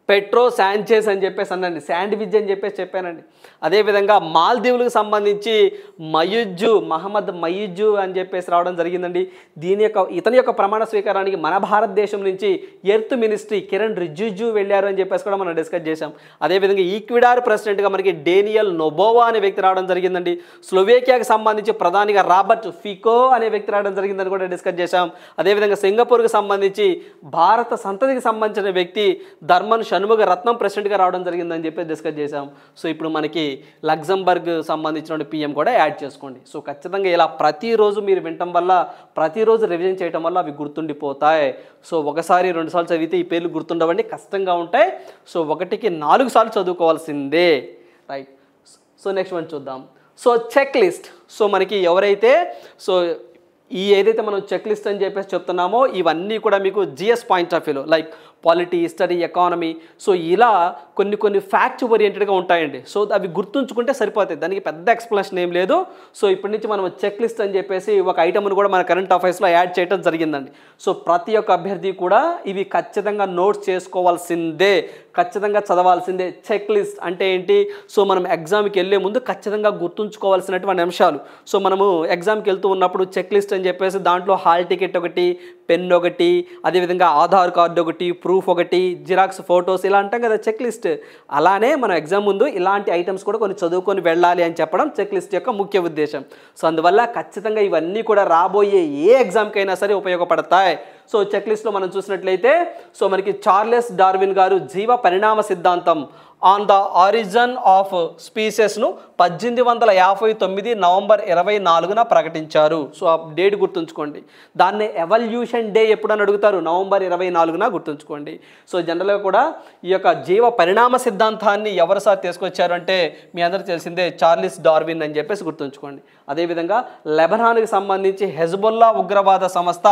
పెట్రో శాంచెజ్ అని చెప్పేసి అనండి, శాండ్విచ్ అని చెప్పేసి చెప్పానండి. అదేవిధంగా మాల్దీవులకు సంబంధించి మహమ్మద్ మయూజు అని చెప్పేసి రావడం జరిగిందండి. ఇతని యొక్క ప్రమాణ స్వీకారానికి మన భారతదేశం నుంచి ఎర్త్ మినిస్ట్రీ కిరణ్ రిజిజు వెళ్ళారు అని చెప్పేసి కూడా మనం డిస్కస్ చేసాం. అదేవిధంగా ఈక్విడార్ ప్రెసిడెంట్గా మనకి డేనియల్ నొబోవా అనే వ్యక్తి రావడం జరిగిందండి. స్లోవేకియాకి సంబంధించి ప్రధానిగా రాబర్ట్ ఫికో అనే వ్యక్తి రావడం జరిగిందని కూడా డిస్కస్ చేసాం. అదేవిధంగా సింగపూర్కి సంబంధించి భారత సంతతికి సంబంధించిన వ్యక్తి ధర్మన్ షణ్ముగ రత్నం ప్రెసిడెంట్గా రావడం జరిగిందని చెప్పి డిస్కస్ చేసాం. సో ఇప్పుడు మనకి లగ్జంబర్గ్ సంబంధించిన పిఎం కూడా యాడ్ చేసుకోండి. సో ఖచ్చితంగా ఇలా ప్రతిరోజు మీరు వినటం వల్ల, ప్రతిరోజు రివిజన్ చేయడం వల్ల అవి గుర్తుండిపోతాయి. సో ఒకసారి 2 సార్లు చదివితే ఈ పేర్లు గుర్తుండవండి, కష్టంగా ఉంటాయి. సో 1కి 4 సార్లు చదువుకోవాల్సిందే. రైట్, సో నెక్స్ట్ వన్ చూద్దాం. So checklist. సో మనకి ఎవరైతే ఏదైతే మనం చెక్ లిస్ట్ అని చెప్పేసి చెప్తున్నామో ఇవన్నీ కూడా మీకు జిఎస్ పాయింట్ ఆఫ్ వ్యూలో like polity, history, economy, so ఇలా కొన్ని ఫ్యాక్ట్ ఓరియంటెడ్గా ఉంటాయండి. సో అవి గుర్తుంచుకుంటే సరిపోతాయి, దానికి పెద్ద ఎక్స్ప్లెనేషన్ ఏం లేదు. సో ఇప్పటి నుంచి మనం చెక్ లిస్ట్ అని చెప్పేసి ఒక ఐటమ్ను కూడా మన కరెంట్ అఫైర్స్లో యాడ్ చేయడం జరిగిందండి. సో ప్రతి ఒక్క అభ్యర్థి కూడా ఇవి ఖచ్చితంగా నోట్స్ చేసుకోవాల్సిందే, ఖచ్చితంగా చదవాల్సిందే. చెక్ లిస్ట్ అంటే ఏంటి, సో మనం ఎగ్జామ్కి వెళ్ళే ముందు ఖచ్చితంగా గుర్తుంచుకోవాల్సినటువంటి అంశాలు. సో మనము ఎగ్జామ్కి వెళ్తూ ఉన్నప్పుడు చెక్ లిస్ట్ అని చెప్పేసి దాంట్లో హాల్ టికెట్ ఒకటి, పెన్ ఒకటి, అదేవిధంగా ఆధార్ కార్డు ఒకటి, ప్రూఫ్ ఒకటి, జిరాక్స్ ఫొటోస్ ఇలా అంటాం కదా చెక్ లిస్ట్. అలానే మనం ఎగ్జామ్ ముందు ఇలాంటి ఐటమ్స్ కూడా కొన్ని చదువుకొని వెళ్ళాలి అని చెప్పడం చెక్ లిస్ట్ యొక్క ముఖ్య ఉద్దేశం. సో అందువల్ల ఖచ్చితంగా ఇవన్నీ కూడా రాబోయే ఏ ఎగ్జామ్కైనా సరే ఉపయోగపడతాయి. సో చెక్ లిస్ట్లో మనం చూసినట్లయితే సో మనకి చార్లెస్ డార్విన్ గారు జీవ పరిణామ సిద్ధాంతం ఆన్ ద ఆరిజిన్ ఆఫ్ స్పీసెస్ను 1859 నవంబర్ 24న ప్రకటించారు. సో ఆ డేట్ గుర్తుంచుకోండి. దాన్ని ఎవల్యూషన్ డే ఎప్పుడని అడుగుతారు, నవంబర్ 24న గుర్తుంచుకోండి. సో జనరల్గా కూడా ఈ యొక్క జీవ పరిణామ సిద్ధాంతాన్ని ఎవరు సార్ తీసుకొచ్చారు అంటే మీ అందరికీ తెలిసిందే, చార్లెస్ డార్విన్ అని చెప్పేసి గుర్తుంచుకోండి. అదేవిధంగా లెబనాన్కి సంబంధించి హెజ్బుల్లా ఉగ్రవాద సంస్థ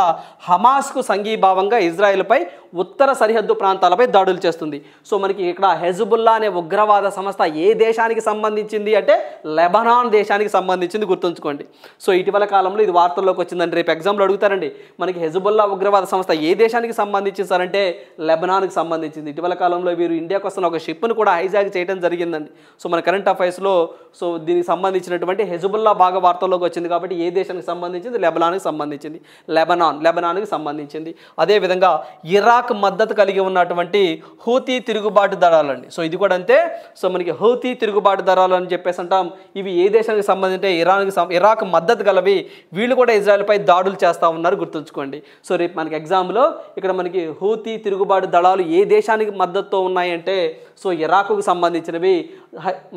హమాస్కు సంఘీభావంగా ఇజ్రాయెల్పై ఉత్తర సరిహద్దు ప్రాంతాలపై దాడులు చేస్తుంది. సో మనకి ఇక్కడ హెజ్బుల్లా అనే ఉగ్రవాద సంస్థ ఏ దేశానికి సంబంధించింది అంటే లెబనాన్ దేశానికి సంబంధించింది, గుర్తుంచుకోండి. సో ఇటీవల కాలంలో ఇది వార్తల్లోకి వచ్చిందండి. రేపు ఎగ్జామ్లో అడుగుతారండి, మనకి హెజ్బుల్లా ఉగ్రవాద సంస్థ ఏ దేశానికి సంబంధించింది సార్ అంటే లెబనాన్కి సంబంధించింది. ఇటీవల కాలంలో వీరు ఇండియాకు వస్తున్న ఒక షిప్ను కూడా హైజాక్ చేయడం జరిగిందండి. సో మన కరెంట్ అఫైర్స్లో సో దీనికి సంబంధించినటువంటి హెజ్బుల్లా బాగా వార్తల్లోకి వచ్చింది కాబట్టి ఏ దేశానికి సంబంధించింది, లెబనాన్కి సంబంధించింది. లెబనాన్కి సంబంధించింది. అదేవిధంగా ఇరాక్ మద్దతు కలిగి ఉన్నటువంటి హూతీ తిరుగుబాటు దళాలండి. సో ఇది కూడా అంతే. సో మనకి హూతీ తిరుగుబాటు దళాలు అని చెప్పేసి అంటాం. ఇవి ఏ దేశానికి సంబంధించి ఇరాక్ మద్దతు గలవి. వీళ్ళు కూడా ఇజ్రాయెల్పై దాడులు చేస్తూ ఉన్నారు, గుర్తుంచుకోండి. సో రేపు మనకి ఎగ్జామ్లో ఇక్కడ మనకి హూతీ తిరుగుబాటు దళాలు ఏ దేశానికి మద్దతుతో ఉన్నాయంటే సో ఇరాకుకు సంబంధించినవి.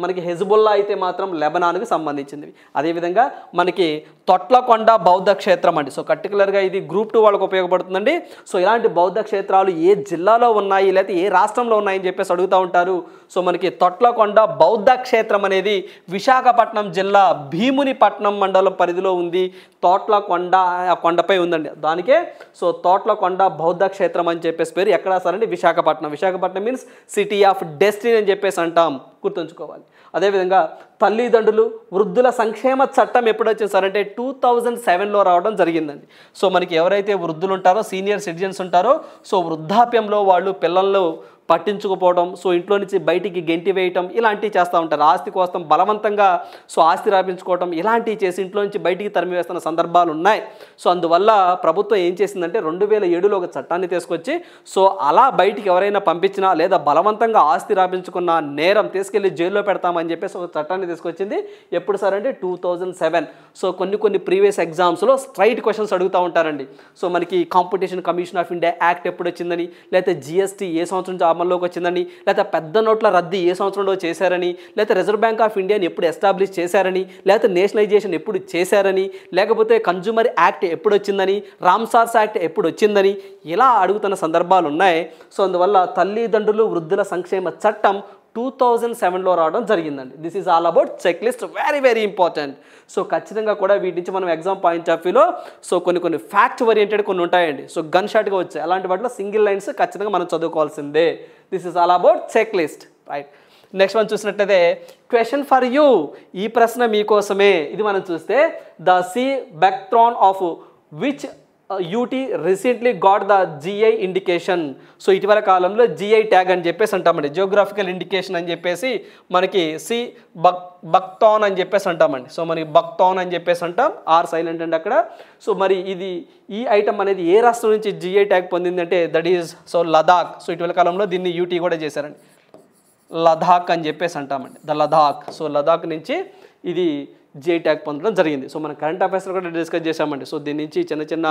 మనకి హెజ్బుల్లా అయితే మాత్రం లెబనాన్కి సంబంధించినవి. అదేవిధంగా మనకి తొట్లకొండ బౌద్ధ క్షేత్రం అండి. సో పర్టికులర్గా ఇది గ్రూప్ 2 వాళ్ళకు ఉపయోగపడుతుందండి. సో ఇలాంటి బౌద్ధ క్షేత్రాలు ఏ జిల్లాలో ఉన్నాయి లేకపోతే ఏ రాష్ట్రంలో ఉన్నాయని చెప్పేసి అడుగుతూ ఉంటారు. సో మనకి తొట్లకొండ బౌద్ధ క్షేత్రం అనేది విశాఖపట్నం జిల్లా భీమునిపట్నం మండలం పరిధిలో ఉంది. తోట్లకొండ ఆ కొండపై ఉందండి. దానికే సో తోట్లకొండ బౌద్ధ క్షేత్రం అని చెప్పేసి పేరు. ఎక్కడ సారండి, Visakhapatnam. Visakhapatnam means city of destiny అని చెప్పేసి అంటాం, గుర్తుంచుకోవాలి. అదేవిధంగా తల్లిదండ్రులు వృద్ధుల సంక్షేమ చట్టం ఎప్పుడు వచ్చింది సార్ అంటే 2007లో రావడం జరిగిందండి. సో మనకి ఎవరైతే వృద్ధులు ఉంటారో, సీనియర్ సిటిజన్స్ ఉంటారో, సో వృద్ధాప్యంలో వాళ్ళు పిల్లలు పట్టించుకోపోవడం, సో ఇంట్లో నుంచి బయటికి గెంటి వేయటం ఇలాంటివి చేస్తూ ఉంటారు. ఆస్తి కోసం బలవంతంగా సో ఆస్తి రాపించుకోవటం ఇలాంటివి చేసి ఇంట్లో నుంచి బయటికి తరిమివేస్తున్న సందర్భాలు ఉన్నాయి. సో అందువల్ల ప్రభుత్వం ఏం చేసిందంటే 2007లో ఒక చట్టాన్ని తీసుకొచ్చి సో అలా బయటికి ఎవరైనా పంపించినా లేదా బలవంతంగా ఆస్తి రాపించుకున్న నేరం తీసుకెళ్లి జైల్లో పెడతామని చెప్పేసి ఒక చట్టాన్ని తీసుకొచ్చింది. ఎప్పుడు సార్ అంటే 2007. సో కొన్ని ప్రీవియస్ ఎగ్జామ్స్లో స్ట్రైట్ క్వశ్చన్స్ అడుగుతూ ఉంటారండి. సో మనకి competition commission of India act ఎప్పుడు వచ్చిందని, లేకపోతే జిఎస్టీ ఏ సంవత్సరం అమల్లోకి వచ్చిందని, లేకపోతే పెద్ద నోట్ల రద్దీ ఏ సంవత్సరంలో చేశారని, లేకపోతే రిజర్వ్ బ్యాంక్ ఆఫ్ ఇండియాని ఎప్పుడు ఎస్టాబ్లిష్ చేశారని, లేకపోతే నేషనలైజేషన్ ఎప్పుడు చేశారని, లేకపోతే కన్జ్యూమర్ యాక్ట్ ఎప్పుడు వచ్చిందని, రామ్సార్స్ యాక్ట్ ఎప్పుడు వచ్చిందని ఇలా అడుగుతున్న సందర్భాలు ఉన్నాయి. సో అందువల్ల తల్లిదండ్రులు వృద్ధుల సంక్షేమ చట్టం 2007లో రావడం జరిగిందండి. This is all about checklist, very important. So ఖచ్చితంగా కూడా వీటి నుంచి మనం ఎగ్జామ్ పాయింట్ ఆఫ్ వ్యూలో సో కొన్ని ఫ్యాక్ట్ ఓరియంటెడ్ కొన్ని ఉంటాయండి. సో గన్ షాట్గా వచ్చాయి. అలాంటి వాటిలో సింగిల్ లైన్స్ ఖచ్చితంగా మనం చదువుకోవాల్సిందే. This is all about checklist, right. నెక్స్ట్ మనం చూసినట్లయితే క్వశ్చన్ ఫర్ యూ, ఈ ప్రశ్న మీకోసమే. ఇది మనం చూస్తే the sea buckthorn of which UT recently got the GI indication. So ఇటీవల కాలంలో జిఐ ట్యాగ్ అని చెప్పేసి అంటామండి, జియోగ్రాఫికల్ ఇండికేషన్ అని చెప్పేసి మనకి సి బక్టాన్ అని చెప్పేసి అంటామండి. సో మనకి బక్టాన్ అని చెప్పేసి అంటాం, ఆర్ సైలెంట్ అండి అక్కడ. సో మరి ఇది ఈ ఐటమ్ అనేది ఏ రాష్ట్రం నుంచి జిఐ ట్యాగ్ పొందిందంటే that is so Ladakh. So ఇటీవల కాలంలో దీన్ని యూటీ కూడా చేశారండి, లదాఖ్ అని చెప్పేసి అంటామండి, ద లదాఖ్. సో లదాఖ్ నుంచి ఇది జిఐ ట్యాగ్ పొందడం జరిగింది. సో మన కరెంట్ అఫైర్స్లో కూడా డిస్కస్ చేశామండి. సో దీని నుంచి చిన్న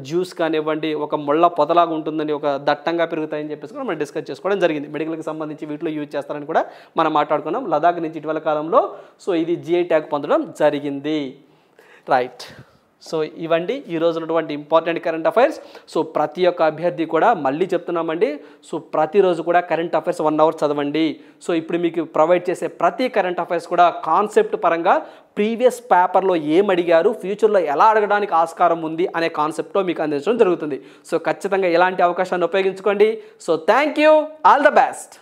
జ్యూస్ కానివ్వండి, ఒక ముళ్ళ పొదలాగా ఉంటుందని, ఒక దట్టంగా పెరుగుతాయని చెప్పేసి కూడా మనం డిస్కస్ చేసుకోవడం జరిగింది. మెడికల్కి సంబంధించి వీటిలో యూజ్ చేస్తారని కూడా మనం మాట్లాడుకున్నాం. లదాఖ్ నుంచి ఇటీవల కాలంలో సో ఇది జిఐ ట్యాగ్ పొందడం జరిగింది, రైట్. సో ఇవండి ఈరోజు ఉన్నటువంటి ఇంపార్టెంట్ కరెంట్ అఫైర్స్. సో ప్రతి ఒక్క అభ్యర్థి కూడా మళ్ళీ చెప్తున్నామండి, సో ప్రతిరోజు కూడా కరెంట్ అఫైర్స్ 1 అవర్ చదవండి. సో ఇప్పుడు మీకు ప్రొవైడ్ చేసే ప్రతి కరెంట్ అఫైర్స్ కూడా కాన్సెప్ట్ పరంగా ప్రీవియస్ పేపర్లో ఏం అడిగారు, ఫ్యూచర్లో ఎలా అడగడానికి ఆస్కారం ఉంది అనే కాన్సెప్ట్తో మీకు అందించడం జరుగుతుంది. సో ఖచ్చితంగా ఇలాంటి అవకాశాన్ని ఉపయోగించుకోండి. So thank you, all the best.